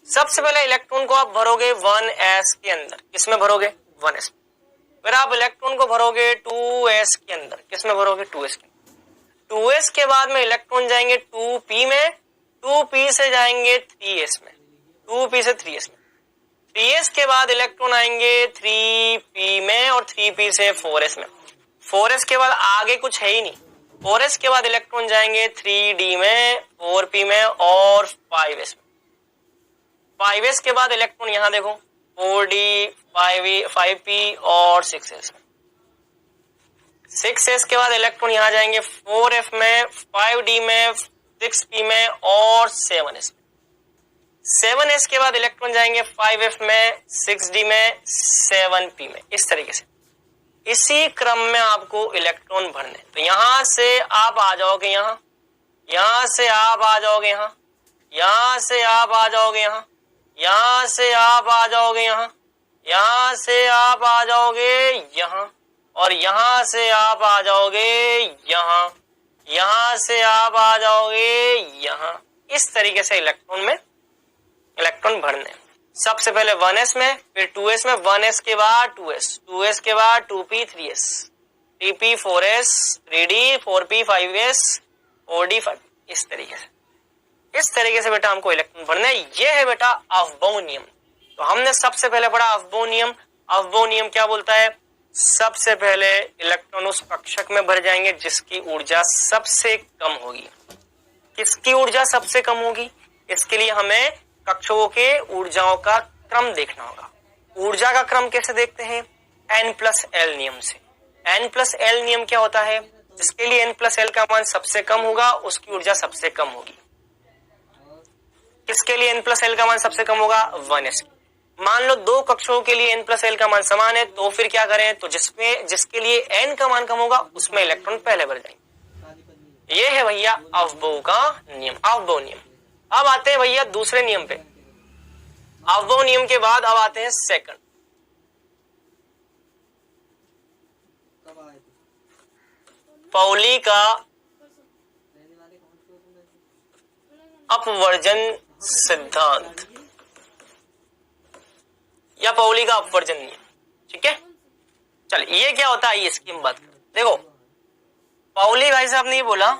[SPEAKER 1] सबसे पहले इलेक्ट्रॉन को आप भरोगे 1s के अंदर, किसमें भरोगे 1s। फिर आप इलेक्ट्रॉन को भरोगे 2s के अंदर, किसमें भरोगे 2s के। 2s के बाद में इलेक्ट्रॉन जाएंगे 2p में, 2p से जाएंगे 3s में, 2p से 3s में, 3s के बाद इलेक्ट्रॉन आएंगे 3p में और 3p से 4s में, 4s के बाद आगे कुछ है ही नहीं। 4s के बाद इलेक्ट्रॉन जाएंगे 3d में, 4p में और 5s में। 5s के बाद इलेक्ट्रॉन यहाँ देखो 4d 5p और 6s में। 6s के बाद इलेक्ट्रॉन यहाँ जाएंगे 4f में, 5d में, 6p में और 7s में। 7s के बाद इलेक्ट्रॉन जाएंगे 5f में, 6d में, 7p में। इस तरीके से इसी क्रम में आपको इलेक्ट्रॉन भरने। तो यहां से आप आ जाओगे यहाँ, यहां से आप आ जाओगे यहाँ, यहां से आप आ जाओगे यहाँ, यहां से आप आ जाओगे यहाँ, यहां से आप आ जाओगे यहाँ, और यहां से आप आ जाओगे यहाँ, यहां से आप आ जाओगे यहाँ। इस तरीके से इलेक्ट्रॉन में इलेक्ट्रॉन भरने। सबसे पहले 1s में, फिर 2s में, 1s के बाद 2s, 2s के बाद 2p 3s, 3p 4s 3d 4p 5s 4d 5, इस तरीके से बेटा हमको इलेक्ट्रॉन भरना है। ये है बेटा अफबाउ नियम। तो हमने सबसे पहले पढ़ा अफबाउ नियम। अफबाउ नियम क्या बोलता है? सबसे पहले इलेक्ट्रॉन उस कक्षक में भर जाएंगे जिसकी ऊर्जा सबसे कम होगी। किसकी ऊर्जा सबसे कम होगी? इसके लिए हमें कक्षकों के ऊर्जाओं का क्रम देखना होगा। ऊर्जा का क्रम कैसे देखते हैं? n+l नियम से। n+l नियम क्या होता है? जिसके लिए n+l का मान सबसे कम होगा उसकी ऊर्जा सबसे कम होगी। किसके लिए n+l का मान सबसे कम होगा? 1s। मान लो दो कक्षकों के लिए n+l का मान समान है, तो फिर क्या करें? तो जिसके लिए n का मान कम होगा उसमें इलेक्ट्रॉन पहले भर जाएंगे। ये है भैया अफबाउ का नियम, अफबाउ नियम। अब आते हैं भैया दूसरे नियम पे। अफबाउ नियम के बाद अब आते हैं सेकंड। पाउली का अपवर्जन सिद्धांत या पाउली का अपवर्जन नियम। ठीक है, चल ये क्या होता है इसकी हम बात करें। देखो पाउली भाई साहब ने ये बोला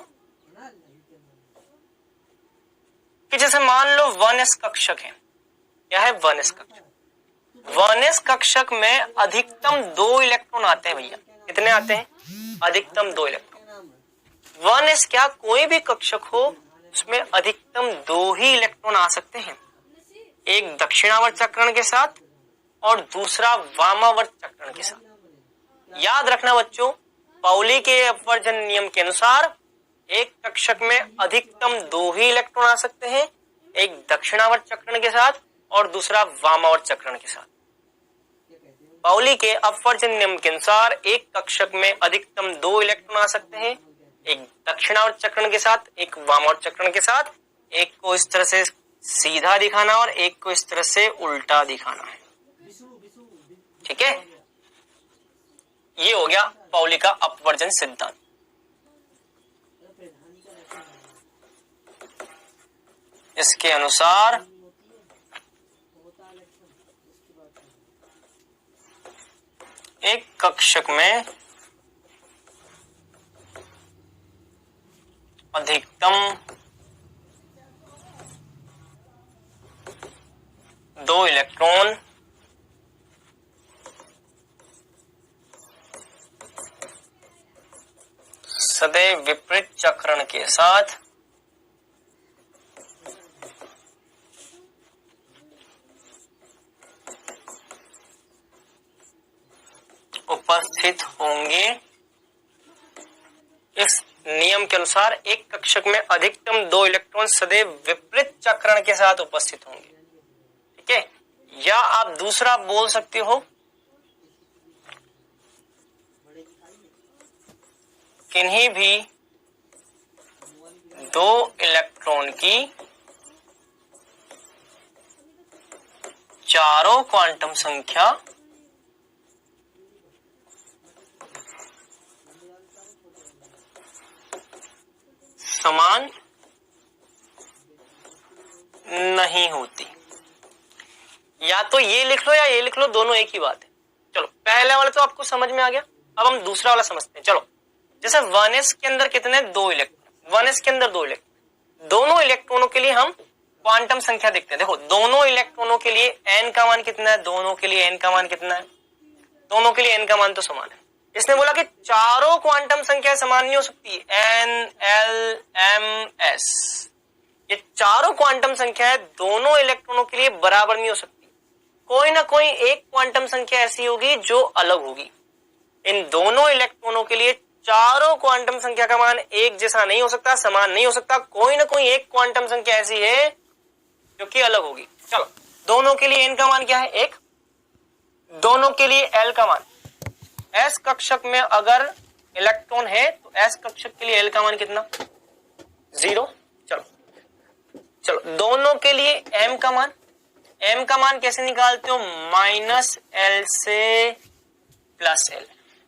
[SPEAKER 1] कि जैसे मान लो 1s कक्षक है। क्या है? 1s कक्षक। 1s कक्षक में अधिकतम 2 इलेक्ट्रॉन आते हैं भैया। कितने आते हैं? अधिकतम 2 इलेक्ट्रॉन। 1s क्या कोई भी कक्षक हो उसमें अधिकतम 2 ही इलेक्ट्रॉन आ सकते हैं, एक दक्षिणावर्त चक्रण के साथ और दूसरा वामावर्त चक्रण के साथ। याद रखना बच्चों, पाउली के अपवर्जन नियम के अनुसार एक कक्षक में अधिकतम 2 ही इलेक्ट्रॉन आ सकते हैं, एक दक्षिणावर्त चक्रण के साथ और दूसरा वामावर्त चक्रण के साथ। पाउली के अपवर्जन नियम के अनुसार एक कक्षक में अधिकतम 2 इलेक्ट्रॉन आ सकते हैं, एक दक्षिणावर्त चक्रण के साथ, एक वामावर्त चक्रण के साथ। एक को इस तरह से सीधा दिखाना और एक को इस तरह से उल्टा दिखाना है। ठीक है, ये हो गया पाउली का अपवर्जन सिद्धांत। इसके अनुसार एक कक्षक में अधिकतम 2 इलेक्ट्रॉन सदैव विपरीत चक्रण के साथ उपस्थित होंगे। इस नियम के अनुसार एक कक्षक में अधिकतम 2 इलेक्ट्रॉन सदैव विपरीत चक्रण के साथ उपस्थित होंगे। ठीक है, या आप दूसरा बोल सकते हो, किन्हीं भी 2 इलेक्ट्रॉन की चारों क्वांटम संख्या समान नहीं होती। या तो ये लिख लो या ये लिख लो, दोनों एक ही बात है। चलो पहले वाला तो आपको समझ में आ गया, अब हम दूसरा वाला समझते हैं। चलो जैसे 1s के अंदर कितने? 2 इलेक्ट्रॉन। 1s के अंदर 2 इलेक्ट्रॉन। दोनों इलेक्ट्रॉनों के लिए हम क्वांटम संख्या देखते हैं। देखो दोनों इलेक्ट्रॉनों के लिए n का मान कितना है? दोनों के लिए n का मान कितना है? दोनों के लिए n का मान तो समान है। इसने बोला कि चारों क्वांटम संख्या समान नहीं हो सकती। n, l, m, s, ये चारों क्वांटम संख्याएं दोनों इलेक्ट्रॉनों के लिए बराबर नहीं हो सकती। कोई ना कोई एक क्वांटम संख्या ऐसी होगी जो अलग होगी। इन दोनों इलेक्ट्रॉनों के लिए चारों क्वांटम संख्या का मान एक जैसा नहीं हो सकता, समान नहीं हो सकता। कोई ना कोई एक क्वांटम संख्या ऐसी है जो कि अलग होगी। चलो दोनों के लिए n का मान क्या है? 1। दोनों के लिए l का मान, s कक्षक में अगर इलेक्ट्रॉन है तो s कक्षक के लिए l का मान कितना? 0। चलो दोनों के लिए m का मान, m का मान कैसे निकालते हो? -l से +l।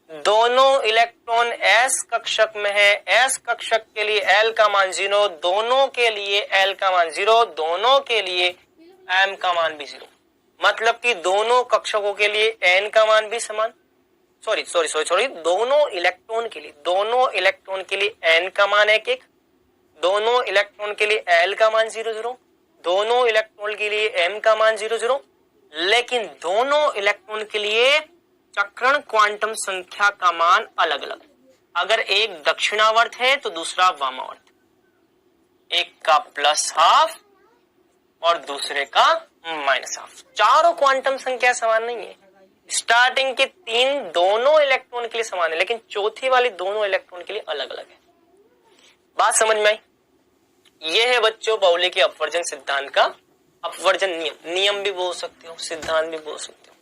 [SPEAKER 1] दोनों इलेक्ट्रॉन s कक्षक में है, s कक्षक के लिए l का मान 0, दोनों के लिए l का मान 0, दोनों के लिए m का मान भी 0। मतलब कि दोनों कक्षकों के लिए n का मान भी समान, सॉरी दोनों इलेक्ट्रॉन के लिए n का मान 1 दोनों इलेक्ट्रॉन के लिए l का मान 0 दोनों इलेक्ट्रॉन के लिए m का मान 0 लेकिन दोनों इलेक्ट्रॉन के लिए चक्रण क्वांटम संख्या का मान अलग अलग। अगर एक दक्षिणावर्त है तो दूसरा वामावर्त, एक का +½ और दूसरे का -½ चारों क्वांटम संख्या समान नहीं है। स्टार्टिंग के 3 दोनों इलेक्ट्रॉन के लिए समान है लेकिन चौथी वाली दोनों इलेक्ट्रॉन के लिए अलग अलग है। बात समझ में आई? यह है बच्चों पाउली के अपवर्जन सिद्धांत का अपवर्जन नियम भी बोल सकते हो, सिद्धांत भी बोल सकते हो।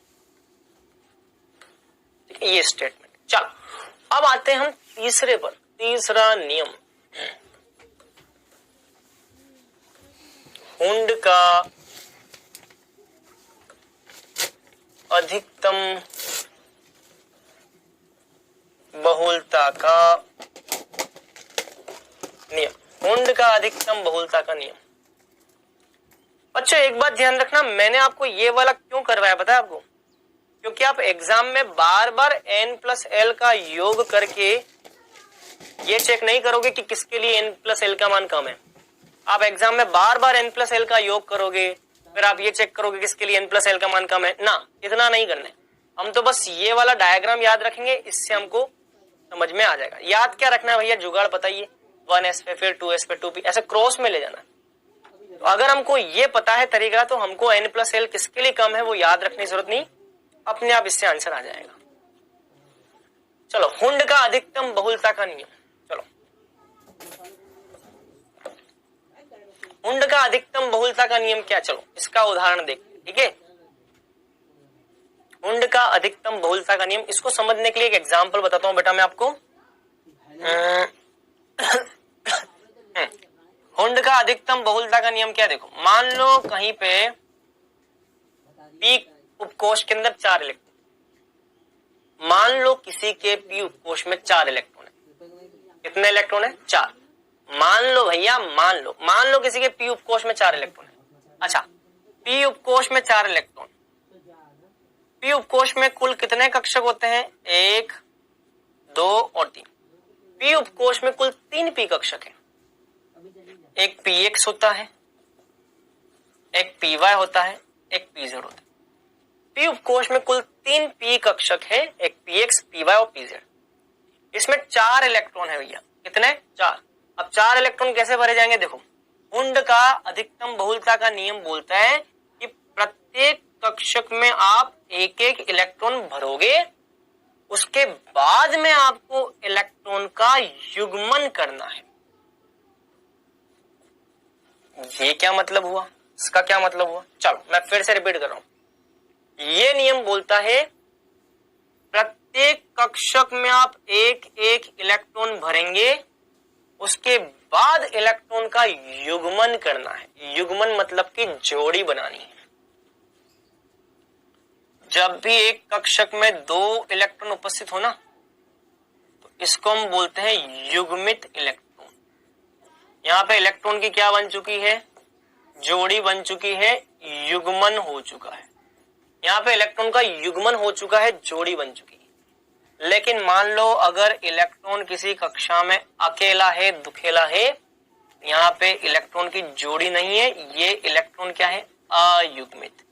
[SPEAKER 1] ठीक है, ये स्टेटमेंट। चलो अब आते हैं हम तीसरे पर। तीसरा नियम हुंड का अधिकतम बहुलता का नियम। हुंड का अधिकतम बहुलता का नियम। बच्चों एक बात ध्यान रखना, मैंने आपको ये वाला क्यों करवाया पता है आपको? क्योंकि आप एग्जाम में बार बार n+l का योग करके ये चेक नहीं करोगे कि किसके लिए n+l का मान कम है। आप एग्जाम में बार बार n+l का योग करोगे, फिर आप ये चेक करोगे किसके लिए n+l का मान कम है ना। इतना नहीं करना है, हम तो बस ये वाला डायग्राम याद रखेंगे, इससे हमको समझ में आ जाएगा। याद क्या रखना है भैया? जुगाड़ बताइए, 1s पे फिर 2s पे 2p ऐसे क्रॉस में ले जाना है। तो अगर हमको ये पता है तरीका तो हमको n+l किसके लिए कम है वो याद रखने की जरूरत नहीं, अपने आप इससे आंसर आ जाएगा। चलो हुंड का अधिकतम बहुलता का नियम। चलो हुंड का अधिकतम बहुलता का नियम क्या? चलो इसका उदाहरण देखते हैं। ठीक है, हुंड का अधिकतम बहुलता का नियम, इसको समझने के लिए एक एग्जांपल बताता हूं बेटा मैं आपको। हुंड का अधिकतम बहुलता का नियम क्या? देखो मान लो कहीं पे पी उपकोष के अंदर 4 इलेक्ट्रॉन, मान लो किसी के पी उपकोष में 4 इलेक्ट्रॉन है। कितने इलेक्ट्रॉन है? 4। मान लो भैया, मान लो किसी के पी उपकोष में 4 इलेक्ट्रॉन है। अच्छा, पी उपकोष में 4 इलेक्ट्रॉन, पी उपकोष में कुल कितने कक्षक होते हैं? 1, 2 और 3। पी उपकोष में कुल 3 पी कक्षक है। एक px होता है, एक py होता है, एक pz होता है। पी उपकोष में कुल 3 पी कक्षक है, एक px, py और pz। इसमें 4 इलेक्ट्रॉन है भैया। कितने? 4। अब 4 इलेक्ट्रॉन कैसे भरे जाएंगे? देखो हुंड का अधिकतम बहुलता का नियम बोलता है कि प्रत्येक कक्षक में आप एक एक इलेक्ट्रॉन भरोगे, उसके बाद में आपको इलेक्ट्रॉन का युग्मन करना है। ये क्या मतलब हुआ? इसका क्या मतलब हुआ? चलो मैं फिर से रिपीट कर रहा हूं। ये नियम बोलता है प्रत्येक कक्षक में आप एक एक इलेक्ट्रॉन भरेंगे, उसके बाद इलेक्ट्रॉन का युग्मन करना है। युग्मन मतलब कि जोड़ी बनानी है। जब भी एक कक्षक में 2 इलेक्ट्रॉन उपस्थित हो ना, तो इसको हम बोलते हैं युग्मित इलेक्ट्रॉन। यहाँ पे इलेक्ट्रॉन की क्या बन चुकी है? जोड़ी बन चुकी है, युग्मन हो चुका है। यहाँ पे इलेक्ट्रॉन का युग्मन हो चुका है, जोड़ी बन चुकी है। लेकिन मान लो अगर इलेक्ट्रॉन किसी कक्षा में अकेला है, दुखेला है, यहाँ पे इलेक्ट्रॉन की जोड़ी नहीं है, ये इलेक्ट्रॉन क्या है? अयुग्मित।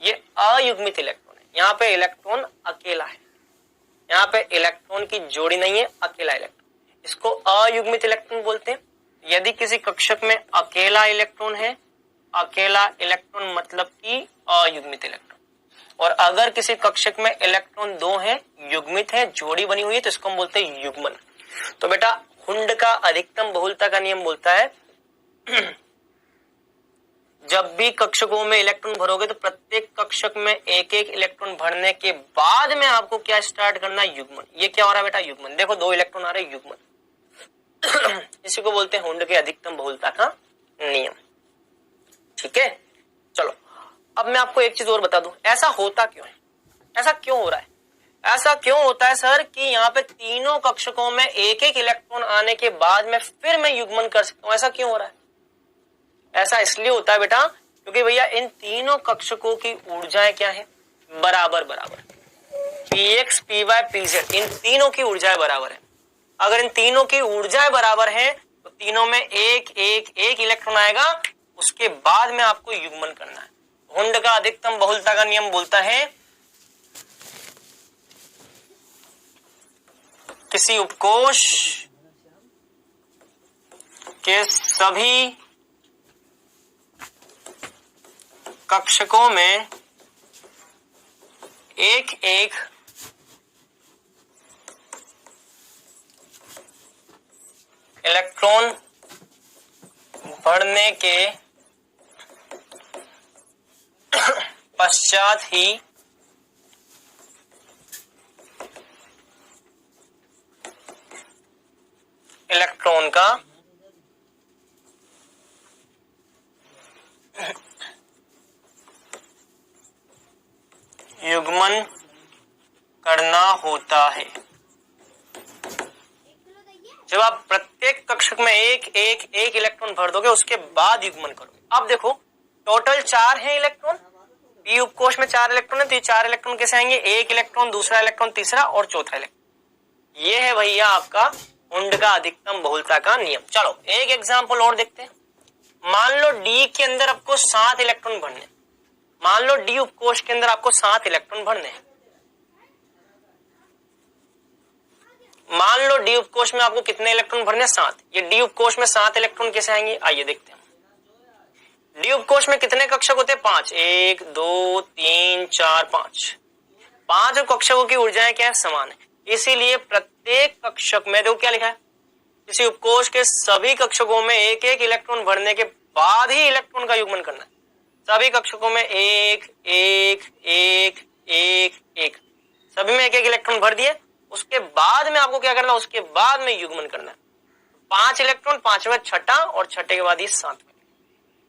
[SPEAKER 1] ये अयुग्मित इलेक्ट्रॉन है। यहाँ पे इलेक्ट्रॉन अकेला है, यहाँ पे इलेक्ट्रॉन की जोड़ी नहीं है, अकेला इलेक्ट्रॉन। इसको अयुग्मित इलेक्ट्रॉन बोलते हैं। यदि किसी कक्षक में अकेला इलेक्ट्रॉन है, अकेला इलेक्ट्रॉन मतलब कि अयुग्मित इलेक्ट्रॉन, और अगर किसी कक्षक में इलेक्ट्रॉन 2 है, युग्मित है, जोड़ी बनी हुई है, तो इसको हम बोलते हैं युग्मन। तो बेटा हुंड का अधिकतम बहुलता का नियम बोलता है जब भी कक्षकों में इलेक्ट्रॉन भरोगे तो प्रत्येक कक्षक में एक एक इलेक्ट्रॉन भरने के बाद में आपको क्या स्टार्ट करना है? युग्मन। ये क्या हो रहा है बेटा? युग्मन। देखो 2 इलेक्ट्रॉन आ रहे हैं, युग्मन। इसी को बोलते हैं हुंड के अधिकतम बहुलता का नियम। ठीक है, चलो अब मैं आपको एक चीज और बता दूं, ऐसा होता क्यों है? ऐसा क्यों हो रहा है? ऐसा क्यों होता है सर कि यहाँ पे तीनों कक्षकों में एक एक इलेक्ट्रॉन आने के बाद में फिर मैं युग्मन कर सकता हूं? ऐसा क्यों हो रहा है? ऐसा इसलिए होता है बेटा क्योंकि भैया इन तीनों कक्षकों की ऊर्जाएं क्या है? बराबर बराबर। px, py, pz इन तीनों की ऊर्जाएं बराबर है। अगर इन तीनों की ऊर्जाएं बराबर हैं तो तीनों में एक एक एक इलेक्ट्रॉन आएगा, उसके बाद में आपको युग्मन करना है। हुंड का अधिकतम बहुलता का नियम बोलता है किसी उपकोष के सभी कक्षकों में एक एक इलेक्ट्रॉन बढ़ने के पश्चात ही इलेक्ट्रॉन का युग्मन करना होता है। जब आप प्रत्येक कक्षक में एक एक एक इलेक्ट्रॉन भर दोगे उसके बाद युग्मन करोगे। अब देखो टोटल 4 है इलेक्ट्रॉन, पी उपकोष में 4 इलेक्ट्रॉन है, तो ये 4 इलेक्ट्रॉन कैसे आएंगे? एक इलेक्ट्रॉन, दूसरा इलेक्ट्रॉन, तीसरा और चौथा इलेक्ट्रॉन। ये है भैया आपका हुंड का अधिकतम बहुलता का नियम। चलो एक एग्जाम्पल और देखते हैं। मान लो डी के अंदर आपको 7 इलेक्ट्रॉन भरने, मान लो डी उपकोष के अंदर आपको 7 इलेक्ट्रॉन भरने हैं। मान लो डी उपकोष में आपको कितने इलेक्ट्रॉन भरने? 7। ये डी उपकोष में 7 इलेक्ट्रॉन कैसे आएंगे? आइए देखते हैं। डी उपकोष में कितने कक्षक होते हैं? 5। 1 2 3 4 5। 5 कक्षकों की ऊर्जाएं क्या है? समान है। इसीलिए प्रत्येक कक्षक में देखो क्या लिखा है, किसी उपकोष के सभी कक्षकों में एक एक इलेक्ट्रॉन भरने के बाद ही इलेक्ट्रॉन का युग्मन करना है। सभी कक्षकों में एक एक एक एक एक, सभी में एक एक इलेक्ट्रॉन भर दिए, उसके बाद में आपको क्या करना है? उसके बाद में युग्मन करना है। 5 इलेक्ट्रॉन, 5वां छठा और छठे के बाद ये 7वां,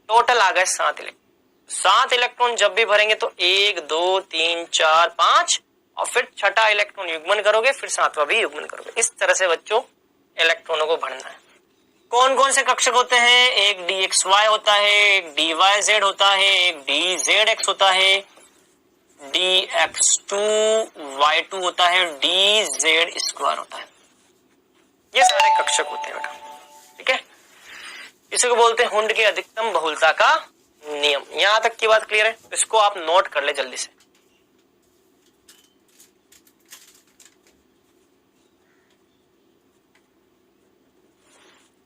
[SPEAKER 1] टोटल आ गए 7 इलेक्ट्रॉन। 7 इलेक्ट्रॉन जब भी भरेंगे तो 1 2 3 4 5 और फिर छठा इलेक्ट्रॉन युग्मन करोगे, फिर 7वां भी युग्मन करोगे। इस तरह से बच्चों इलेक्ट्रॉनों को भरना है। कौन कौन से कक्षक होते हैं? एक dxy होता है, एक dyz होता है, एक dzx होता है, dx2y2 होता है, dz² होता है। ये सारे कक्षक होते हैं बेटा, ठीक है। इसी को बोलते हैं हुंड के अधिकतम बहुलता का नियम। यहां तक की बात क्लियर है? इसको आप नोट कर ले जल्दी से।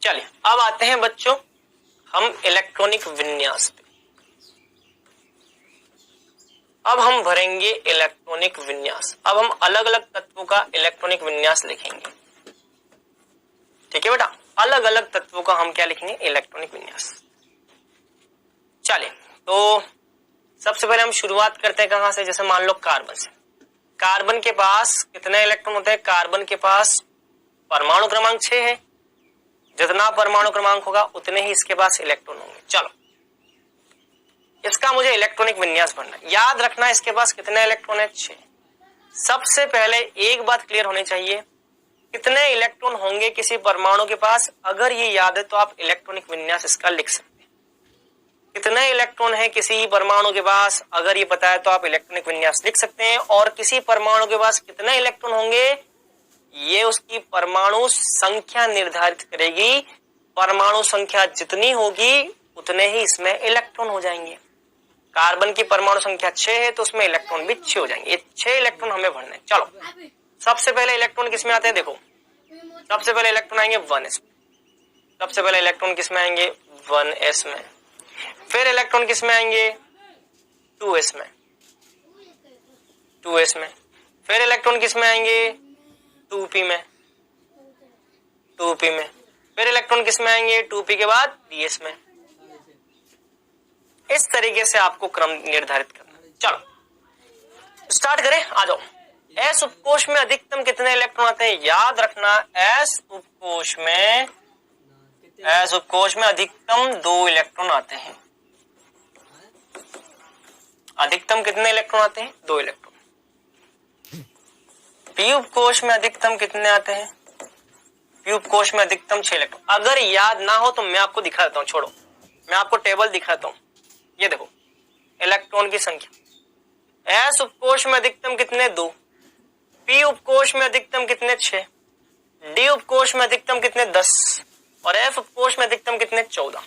[SPEAKER 1] चलिए अब आते हैं बच्चों हम इलेक्ट्रॉनिक विन्यास पे। अब हम भरेंगे इलेक्ट्रॉनिक विन्यास। अब हम अलग अलग तत्वों का इलेक्ट्रॉनिक विन्यास लिखेंगे, ठीक है बेटा। अलग अलग तत्वों का हम क्या लिखेंगे? इलेक्ट्रॉनिक विन्यास। चलिए तो सबसे पहले हम शुरुआत करते हैं कहां से? जैसे मान लो कार्बन से। कार्बन के पास कितने इलेक्ट्रॉन होते हैं? कार्बन के पास परमाणु क्रमांक 6 है। जितना परमाणु क्रमांक होगा उतने ही इसके पास इलेक्ट्रॉन होंगे। चलो इसका मुझे इलेक्ट्रॉनिक विन्यास भरना है। याद रखना इसके पास कितने इलेक्ट्रॉन है? 6। सबसे पहले एक बात क्लियर होनी चाहिए, कितने इलेक्ट्रॉन होंगे किसी परमाणु के पास, अगर ये याद है तो आप इलेक्ट्रॉनिक विन्यास इसका लिख सकते हैं। कितने इलेक्ट्रॉन है किसी परमाणु के पास, अगर ये पता है तो आप इलेक्ट्रॉनिक विन्यास लिख सकते हैं। और किसी परमाणु के पास कितने इलेक्ट्रॉन होंगे, ये उसकी परमाणु संख्या निर्धारित करेगी। परमाणु संख्या जितनी होगी उतने ही इसमें इलेक्ट्रॉन हो जाएंगे। कार्बन की परमाणु संख्या 6 है तो उसमें इलेक्ट्रॉन भी 6 हो जाएंगे। ये 6 इलेक्ट्रॉन हमें भरने। चलो सबसे पहले इलेक्ट्रॉन किसमें आते हैं? देखो सबसे पहले इलेक्ट्रॉन आएंगे 1s में। सबसे पहले इलेक्ट्रॉन किसमें आएंगे? 1s में। फिर इलेक्ट्रॉन किसमें आएंगे? 2s में। 2s में। फिर इलेक्ट्रॉन किसमें आएंगे? 2p में। 2p में। फिर इलेक्ट्रॉन किसमें आएंगे? 2p के बाद ds में। इस तरीके से आपको क्रम निर्धारित करना। चलो स्टार्ट करें, आ जाओ। s उपकोष में अधिकतम कितने इलेक्ट्रॉन आते हैं? याद रखना s उपकोष में अधिकतम 2 इलेक्ट्रॉन आते हैं। अधिकतम कितने इलेक्ट्रॉन आते हैं? 2 इलेक्ट्रॉन। p उपकोष में अधिकतम कितने आते हैं? p उपकोष में अधिकतम 6 इलेक्ट्रॉन। अगर याद ना हो तो मैं आपको दिखा देता हूं, छोड़ो मैं आपको टेबल दिखाता हूं। ये देखो इलेक्ट्रॉन की संख्या, s उपकोष में अधिकतम कितने? 2। पी उपकोष में अधिकतम कितने 6, डी उपकोष में अधिकतम कितने 10 और एफ उपकोष में अधिकतम कितने 14।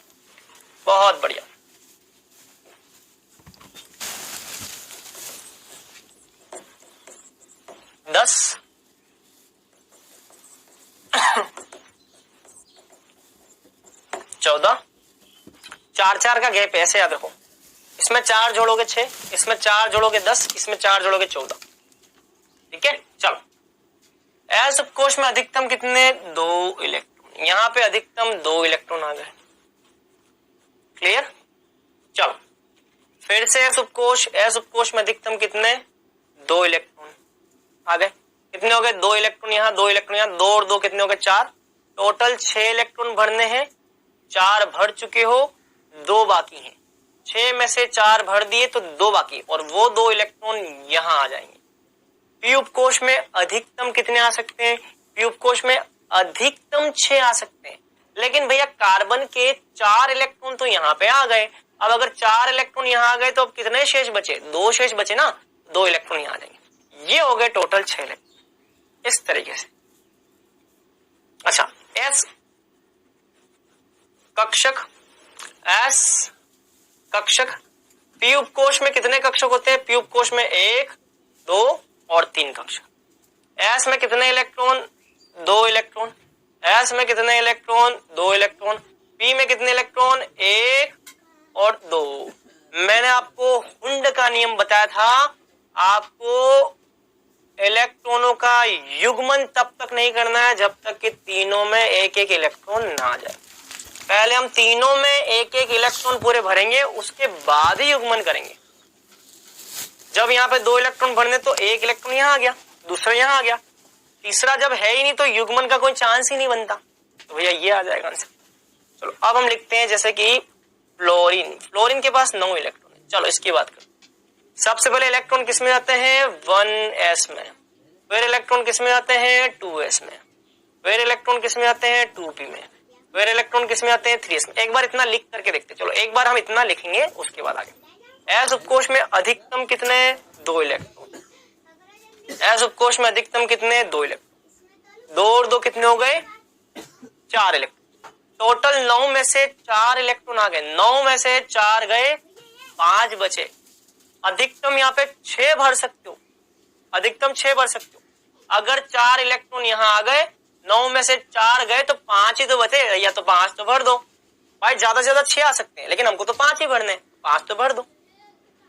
[SPEAKER 1] बहुत बढ़िया। दस 14, 4 का गैप ऐसे याद रखो, इसमें 4 जोड़ोगे 6, इसमें 4 जोड़ोगे 10, इसमें 4 जोड़ोगे 14। ठीक है, चलो एस उपकोष में अधिकतम कितने 2 इलेक्ट्रॉन, यहां पे अधिकतम 2 इलेक्ट्रॉन आ गए। क्लियर, चलो फिर से एस उपकोष में अधिकतम कितने 2 इलेक्ट्रॉन आ गए। कितने हो गए 2 इलेक्ट्रॉन यहाँ, 2 इलेक्ट्रॉन यहाँ, 2 और 2 कितने हो गए 4, टोटल 6 इलेक्ट्रॉन भरने हैं। 4 भर चुके हो, 2 बाकी हैं। 6 में से 4 भर दिए तो 2 बाकी और वो 2 इलेक्ट्रॉन यहां आ जाएंगे। पी उपकोष में अधिकतम कितने आ सकते हैं, पी उपकोष में अधिकतम 6 आ सकते हैं, लेकिन भैया कार्बन के 4 इलेक्ट्रॉन तो यहाँ पे आ गए। अब अगर 4 इलेक्ट्रॉन यहाँ आ गए तो अब कितने शेष बचे, 2 शेष बचे ना, 2 इलेक्ट्रॉन यहाँ आ जाएंगे। ये हो गए टोटल 6 इलेक्ट्रॉन इस तरीके से। अच्छा एस कक्षक, एस कक्षक, पी उपकोष में कितने कक्षक होते हैं, पी उपकोष में 1, 2 और 3 कक्षक। एस में कितने इलेक्ट्रॉन 2 इलेक्ट्रॉन, एस में कितने इलेक्ट्रॉन 2 इलेक्ट्रॉन, पी में कितने इलेक्ट्रॉन 1 और 2। मैंने आपको हुंड का नियम बताया था, आपको इलेक्ट्रॉनों का युग्मन तब तक नहीं करना है जब तक कि तीनों में एक एक इलेक्ट्रॉन ना आ जाए। पहले हम तीनों में एक एक इलेक्ट्रॉन पूरे भरेंगे, उसके बाद ही युग्मन करेंगे। जब यहाँ पे 2 इलेक्ट्रॉन भरने तो 1 इलेक्ट्रॉन यहाँ आ गया, दूसरा यहाँ आ गया, तीसरा जब है ही नहीं तो युग्मन का कोई चांस ही नहीं बनता। तो भैया ये आ जाएगा आंसर। चलो अब हम लिखते हैं जैसे कि फ्लोरीन, फ्लोरीन के पास 9 इलेक्ट्रॉन है। चलो इसकी बात करें। सबसे पहले इलेक्ट्रॉन किस में जाते हैं 1s में, फिर इलेक्ट्रॉन किस में जाते हैं 2s में, फिर इलेक्ट्रॉन किस में जाते हैं 2p में, फिर इलेक्ट्रॉन किस में आते हैं 3s में। एक बार इतना लिख करके देखते, चलो एक बार हम इतना लिखेंगे उसके बाद आगे। एस उपकोष में अधिकतम कितने 2 इलेक्ट्रॉन, एस उपकोष में अधिकतम कितने 2 इलेक्ट्रॉन, 2 और 2 कितने हो गए 4 इलेक्ट्रॉन। टोटल 9 में से 4 इलेक्ट्रॉन आ गए, 9 में से 4 गए, 5 बचे। अधिकतम यहाँ पे 6 भर सकते हो, अधिकतम 6 भर सकते हो। अगर 4 इलेक्ट्रॉन यहाँ आ गए, 9 में से 4 गए तो 5 ही तो बचे, या तो 5 तो भर दो भाई, ज्यादा से ज्यादा 6 आ सकते हैं लेकिन हमको तो 5 ही भरने, 5 तो भर दो।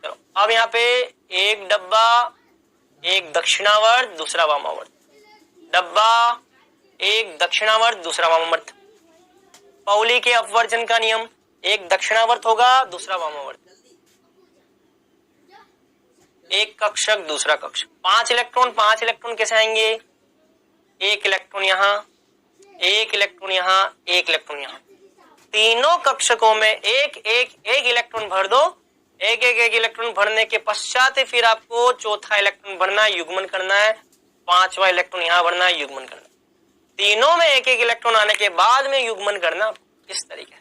[SPEAKER 1] चलो अब यहाँ पे एक डब्बा, एक दक्षिणावर्त दूसरा वामावर्त, डब्बा एक दक्षिणावर्त दूसरा वामावर्त। पाउली के अपवर्जन का नियम, एक दक्षिणावर्त होगा दूसरा वामावर्त, एक कक्षक दूसरा कक्षक। 5 इलेक्ट्रॉन कैसे आएंगे, 1 इलेक्ट्रॉन यहाँ, 1 इलेक्ट्रॉन यहाँ, 1 इलेक्ट्रॉन यहाँ। तीनों कक्षकों में एक इलेक्ट्रॉन भर दो। एक इलेक्ट्रॉन भरने के पश्चात फिर आपको चौथा इलेक्ट्रॉन भरना है, युग्मन करना है, 5वां इलेक्ट्रॉन यहाँ भरना है, युग्मन करना है। तीनों में एक इलेक्ट्रॉन आने के बाद में युग्मन करना, इस तरीके।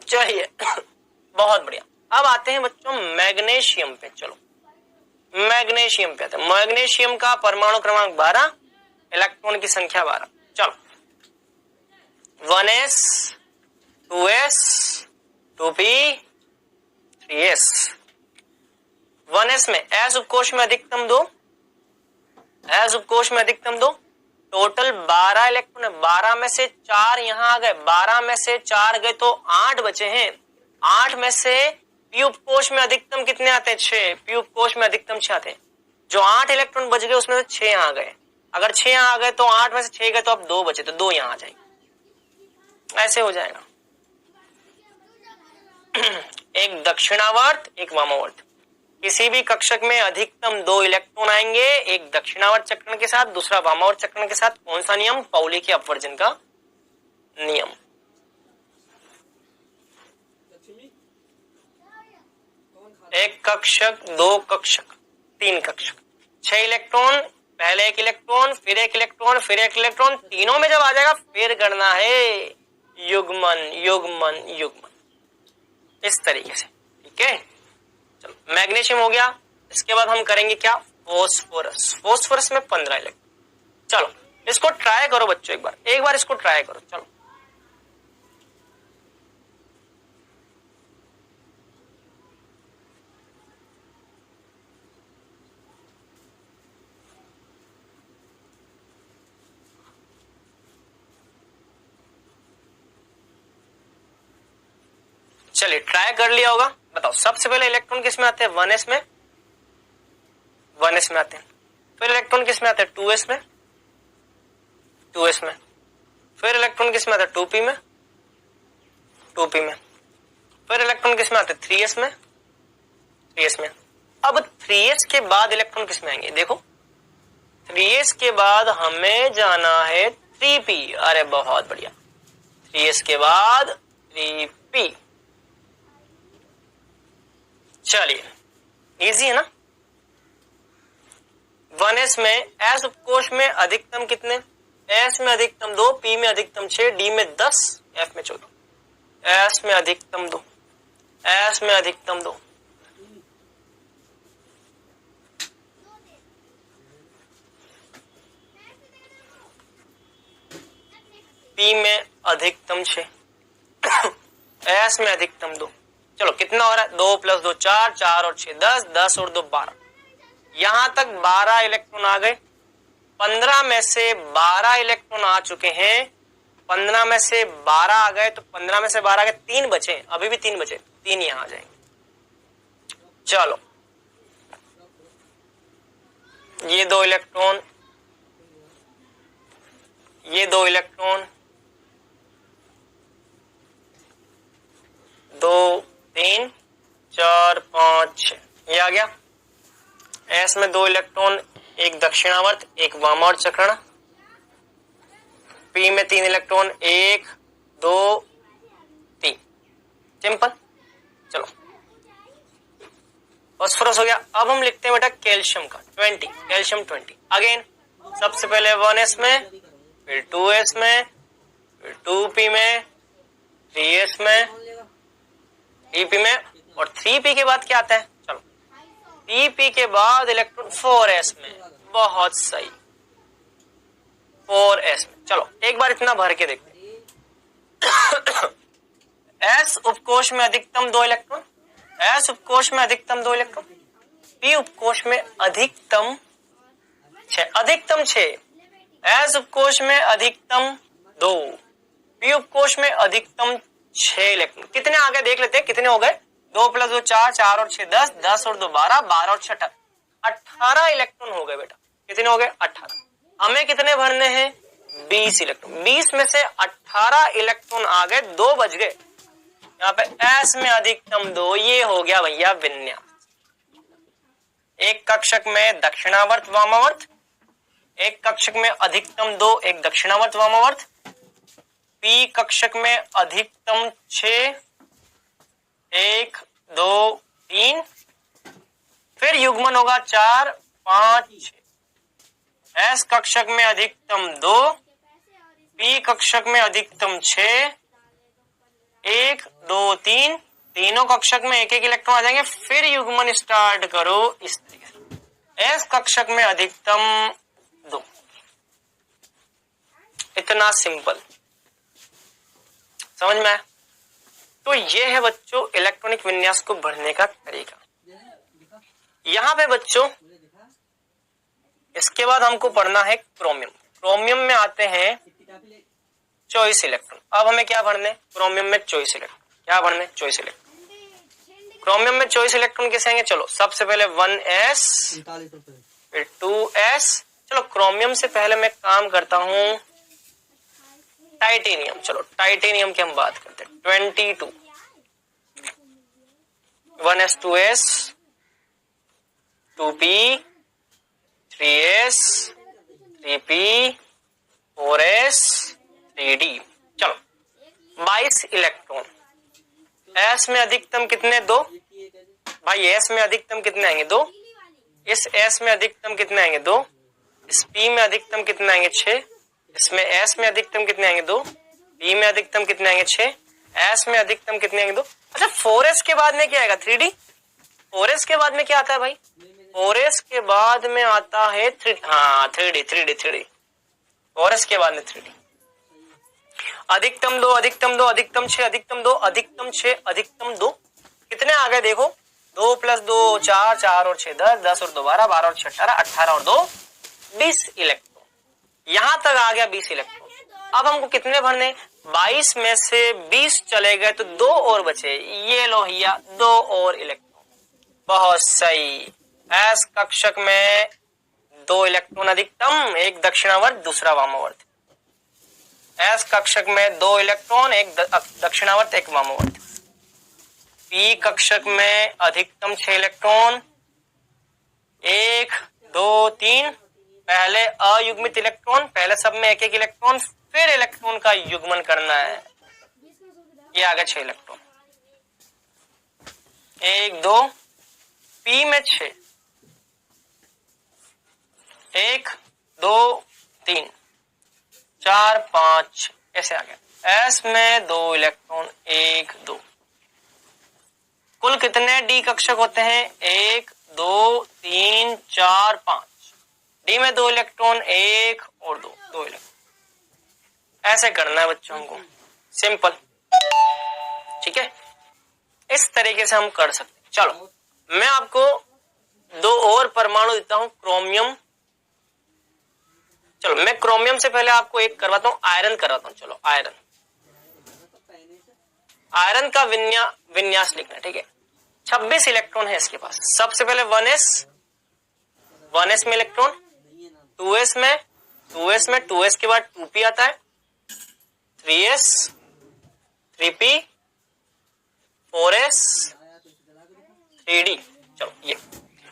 [SPEAKER 1] चलिए बहुत बढ़िया। अब आते हैं बच्चों मैग्नीशियम पे। चलो मैग्नीशियम पे आते हैं। मैग्नीशियम का परमाणु क्रमांक 12, इलेक्ट्रॉन की संख्या 12। चलो 1s 2s 2p 3s। 1s में s उपकोष में अधिकतम 2, s उपकोष में अधिकतम 2। टोटल 12 इलेक्ट्रॉन है, 12 में से 4 यहाँ आ गए, 12 में से 4 गए तो 8 बचे हैं। 8 में से पी उपकोष में अधिकतम कितने आते हैं 6, पी उपकोष में अधिकतम 6 आते हैं। जो 8 इलेक्ट्रॉन बच गए उसमें से 6 यहाँ आ गए। अगर 6 यहाँ आ गए तो 8 में से 6 गए तो अब 2 बचे, तो 2 यहाँ आ जाएंगे, ऐसे हो जाएगा। एक दक्षिणावर्त एक वामावर्त। किसी भी कक्षक में अधिकतम 2 इलेक्ट्रॉन आएंगे, एक दक्षिणावर्त चक्रण के साथ, दूसरा वामावर्त चक्रण के साथ। कौन सा नियम, पाउली के अपवर्जन का नियम। एक कक्षक, 2 कक्षक, 3 कक्षक, 6 इलेक्ट्रॉन, पहले 1 इलेक्ट्रॉन, फिर 1 इलेक्ट्रॉन, फिर 1 इलेक्ट्रॉन। तीनों में जब आ जाएगा फिर करना है युग्मन युग्मन युग्मन, इस तरीके से। ठीक है, चलो मैग्नीशियम हो गया। इसके बाद हम करेंगे क्या, फोस्फोरस, फोस्फोरस में 15 इलेक्ट्रॉन। चलो इसको ट्राई करो बच्चों, एक बार इसको ट्राई करो। चलो चलिए ट्राई कर लिया होगा। बताओ सबसे पहले इलेक्ट्रॉन किस में आते हैं? 1s में, 1s में आते हैं। फिर इलेक्ट्रॉन किस में आते हैं? 2s में, 2s में। फिर इलेक्ट्रॉन किस में आते हैं? 2p में, 2p में। फिर इलेक्ट्रॉन किस में आते हैं? 3s में, 3s में। अब 3s के बाद इलेक्ट्रॉन किस में आएंगे? देखो 3s के बाद हमें जाना है 3p। अरे बहुत बढ़िया, 3s के बाद 3p। चलिए इजी है ना। 1s में s उपकोष में अधिकतम कितने? s में अधिकतम 2, p में अधिकतम 6, d में 10, f में 14। s में अधिकतम 2, s में अधिकतम 2। p में अधिकतम 6, s में अधिकतम 2। चलो कितना हो रहा है? 2 + 2 4, 4 और 6 10, 10 और 2 12। यहां तक 12 इलेक्ट्रॉन आ गए। 15 में से 12 इलेक्ट्रॉन आ चुके हैं। 15 में से 12 आ गए तो 15 में से 12 आ गए, 3 बचे, अभी भी 3 बचे, 3 यहां आ जाएंगे। चलो ये 2 इलेक्ट्रॉन, ये 2 इलेक्ट्रॉन, 2 3 4 5 6, ये आ गया। s में 2 इलेक्ट्रॉन, एक दक्षिणावर्त एक वामावर्त चक्रण। p में 3 इलेक्ट्रॉन, 1 2 3, सिंपल। चलो फास्फोरस हो गया। अब हम लिखते हैं बेटा कैल्शियम का 20, कैल्शियम 20। अगेन सबसे पहले 1s में, फिर 2s में, फिर 2p में, 3s में, 3p में, और 3p के बाद क्या आता है? चलो 3p के बाद इलेक्ट्रॉन 4s में। बहुत सही, 4s में। चलो एक बार इतना भर के देखते हैं। s उपकोष में अधिकतम 2 इलेक्ट्रॉन, s उपकोष में अधिकतम 2 इलेक्ट्रॉन, p उपकोष में अधिकतम 6, अधिकतम 6। s उपकोष में अधिकतम 2, p उपकोष में अधिकतम 6 इलेक्ट्रॉन। कितने आ गए देख लेते हैं, कितने हो गए? 2 + 2 4, 4 और 6 10, 10 और 2 12, 12 और 6 18 इलेक्ट्रॉन हो गए बेटा। कितने हो गए? 18। हमें कितने भरने हैं? 20 इलेक्ट्रॉन। 20 में से 18 इलेक्ट्रॉन आ गए, 2 बच गए। यहाँ पे s में अधिकतम 2, ये हो गया भैया विन्यास। एक कक्षक में दक्षिणावर्त वामावर्त, एक कक्षक में अधिकतम 2, एक दक्षिणावर्त वामावर्त। p कक्षक में अधिकतम 6, 1 2 3, फिर युग्मन होगा 4 5 6। s कक्षक में अधिकतम 2, p कक्षक में अधिकतम 6, 1 2 3, तीनों कक्षक में एक एक इलेक्ट्रॉन आ जाएंगे। फिर युग्मन स्टार्ट करो इस तरीके से। s कक्षक में अधिकतम 2, इतना सिंपल, समझ में आया? तो ये है बच्चों इलेक्ट्रॉनिक विन्यास को भरने का तरीका। यहाँ पे बच्चों इसके बाद हमको पढ़ना है क्रोमियम। क्रोमियम में आते हैं 24 इलेक्ट्रॉन। अब हमें क्या भरने? क्रोमियम में 24 इलेक्ट्रॉन। क्या भरने? 24 इलेक्ट्रॉन। क्रोमियम में 24 इलेक्ट्रॉन कैसे आएंगे? चलो सबसे पहले 1s, फिर 2s। चलो क्रोमियम से पहले मैं काम करता हूं टाइटेनियम। चलो टाइटेनियम की हम बात करते हैं। 22, 1s 2s, 2p, 3s, 3p, 4s, 3d। चलो 22 इलेक्ट्रॉन। s में अधिकतम कितने? 2 भाई। s में अधिकतम कितने आएंगे? 2। इस s में अधिकतम कितने आएंगे? 2। इस p में अधिकतम कितने आएंगे? 6। इसमें s में अधिकतम कितने आएंगे? 2। p में अधिकतम कितने आएंगे? 6। s में अधिकतम कितने आएंगे? 2। अच्छा 4s के बाद में क्या आएगा? 3d। 4s के बाद में क्या आता है भाई? और एस के बाद में आता है थ्री डी और एस के बाद में 3D। अधिकतम 2 अधिकतम 2 अधिकतम 6 अधिकतम 2 अधिकतम 6 अधिकतम 2 कितने आ गए देखो 2 + 2 4 4 और 6 10 10 और 2 12 12 और 6 18 18 और 2 20 इलेक्ट्रॉन। यहां तक आ गया 20 इलेक्ट्रॉन। अब हमको कितने भरने 22 में से 20 चले गए तो 2 और बचे। ये लो भैया 2 और इलेक्ट्रॉन। बहुत सही। एस कक्षक में 2 इलेक्ट्रॉन अधिकतम, एक दक्षिणावर्त दूसरा वामावर्त। एस कक्षक में 2 इलेक्ट्रॉन, एक दक्षिणावर्त एक वामावर्त। पी कक्षक में अधिकतम 6 इलेक्ट्रॉन, 1 2 3 पहले अयुग्मित इलेक्ट्रॉन, पहले सब में एक एक इलेक्ट्रॉन, फिर इलेक्ट्रॉन का युग्मन करना है। ये आ गया 6 इलेक्ट्रॉन। 1 2 पी में 6 1 2 3 4 5 ऐसे आ गया। एस में 2 इलेक्ट्रॉन 1 2। कुल कितने डी कक्षक होते हैं 1 2 3 4 5। डी में 2 इलेक्ट्रॉन 1 और 2 2 इलेक्ट्रॉन। ऐसे करना है बच्चों को, सिंपल। ठीक है, इस तरीके से हम कर सकते हैं। चलो मैं आपको 2 और परमाणु देता हूं क्रोमियम। चलो मैं क्रोमियम से पहले आपको एक करवाता हूं, आयरन करवाता हूं। चलो आयरन का विन्यास लिखना। ठीक है, 26 इलेक्ट्रॉन है इसके पास। सबसे पहले 1s में इलेक्ट्रॉन, 2s में 2s के बाद 2p आता है, 3s 3p 4s 3d। चलो ये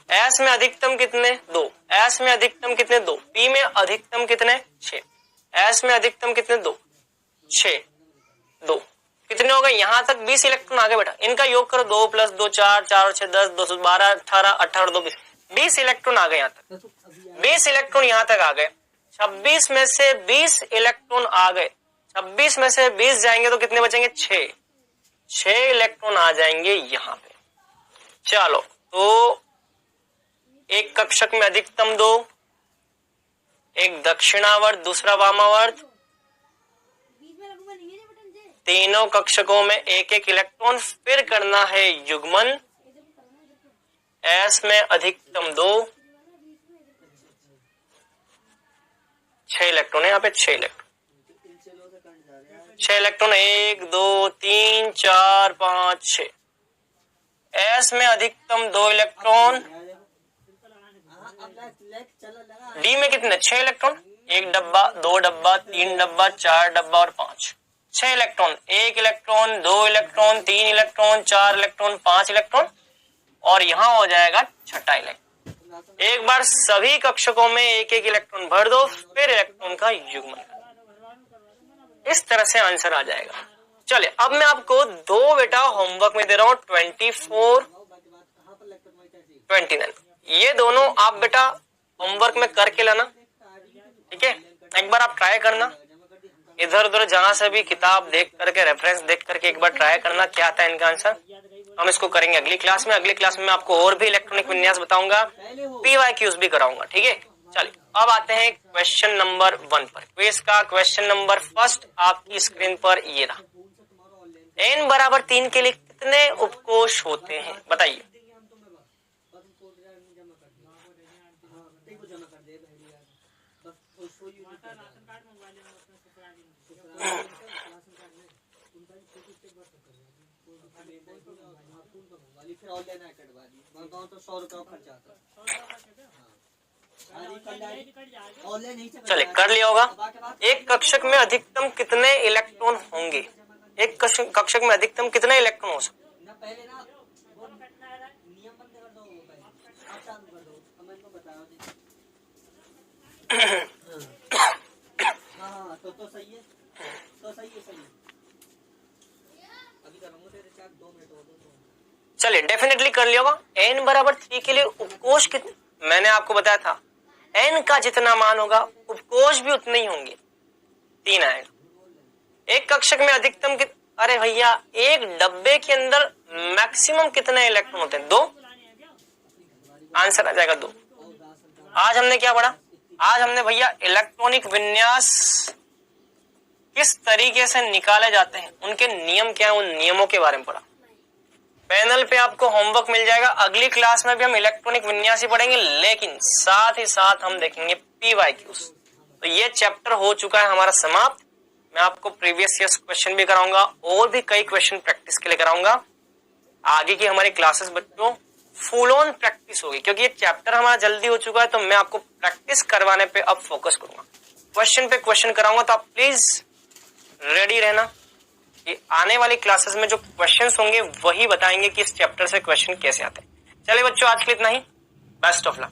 [SPEAKER 1] एस में अधिकतम कितने 2, एस में अधिकतम कितने 2, पी में अधिकतम कितने 6, एस में अधिकतम कितने 2 6 2 कितने हो गए यहां तक 20 इलेक्ट्रॉन आ गए बेटा। इनका योग करो 2 + 2 4 4 और 6 10 2 12 18 18 और 2 20 इलेक्ट्रॉन आ गए यहाँ तक। 20 इलेक्ट्रॉन यहाँ तक आ गए। 26 में से 20 इलेक्ट्रॉन आ गए। 26 में से 20 जाएंगे तो कितने बचेंगे 6 इलेक्ट्रॉन आ जाएंगे यहाँ पे। चलो तो एक कक्षक में अधिकतम 2, एक दक्षिणावर्त दूसरा वामावर्त, तीनों कक्षकों में एक एक इलेक्ट्रॉन, फिर करना है युग्मन। एस में अधिकतम 2, 6 इलेक्ट्रॉन है यहाँ पे, 6 इलेक्ट्रॉन 1 2 3 4 5 6। एस में अधिकतम 2 इलेक्ट्रॉन, डी में कितने 6 इलेक्ट्रॉन, 1 डब्बा 2 डब्बा 3 डब्बा 4 डब्बा और 5। 6 electron, 1 electron 2 electron 3 electron 4 electron 5 electron और यहाँ हो जाएगा 6ठा इलेक्ट्रॉन। एक बार सभी कक्षकों में एक एक इलेक्ट्रॉन भर दो, फिर इलेक्ट्रॉन का युग्मन। इस तरह से आंसर आ जाएगा। चलिए अब मैं आपको 2 बेटा होमवर्क में दे रहा हूँ, 24 29। ये दोनों आप बेटा होमवर्क में करके लाना। ठीक है, एक बार आप ट्राई करना, इधर उधर जहां से भी किताब देख करके रेफरेंस देख करके एक बार ट्राई करना क्या आता है इनका आंसर। हम इसको करेंगे अगली क्लास में। अगली क्लास में आपको और भी इलेक्ट्रॉनिक विन्यास बताऊंगा, PYQs भी कराऊंगा। ठीक है, चलिए अब आते हैं क्वेश्चन नंबर 1 पर। क्विज का क्वेश्चन नंबर फर्स्ट आपकी स्क्रीन पर ये रहा। n बराबर 3 के लिए कितने उपकोष होते हैं बताइए। चलिए कर लिया होगा। एक कक्षक में अधिकतम कितने इलेक्ट्रॉन होंगे, एक कक्षक में अधिकतम कितने इलेक्ट्रॉन हो सकते। तो सही है, तो सही है। अभी करूंगा तेरे 2 मिनट और। चलिए डेफिनेटली कर लिया होगा। n बराबर 3 के लिए उपकोष कितने, मैंने आपको बताया था n का जितना मान होगा उपकोष भी उतने ही होंगे, 3 आएगा। एक कक्षक में अधिकतम अरे भैया एक डब्बे के अंदर मैक्सिमम कितने इलेक्ट्रॉन होते हैं 2। आंसर आ जाएगा 2। आज हमने क्या पढ़ा? आज हमने भैया इलेक्ट्रॉनिक विन्यास किस तरीके से निकाले जाते हैं, उनके नियम क्या है, उन नियमों के बारे में पढ़ा। पैनल पे आपको होमवर्क मिल जाएगा। अगली क्लास में भी हम इलेक्ट्रॉनिक विन्यास ही पढ़ेंगे, लेकिन साथ ही साथ हम देखेंगे PYQs। तो ये चैप्टर हो चुका है हमारा समाप्त। मैं आपको प्रीवियस ईयर्स क्वेश्चन भी कराऊंगा और भी कई क्वेश्चन प्रैक्टिस के लिए कराऊंगा। आगे की हमारी क्लासेस बच्चों फुल ऑन प्रैक्टिस होगी, क्योंकि ये चैप्टर हमारा जल्दी हो चुका है, तो मैं आपको प्रैक्टिस करवाने पे अब फोकस करूंगा। क्वेश्चन पे क्वेश्चन कराऊंगा, तो आप प्लीज रेडी रहना कि आने वाली क्लासेस में जो क्वेश्चंस होंगे वही बताएंगे कि इस चैप्टर से क्वेश्चन कैसे आते हैं। चलिए बच्चों, आज के लिए इतना ही। Best of luck.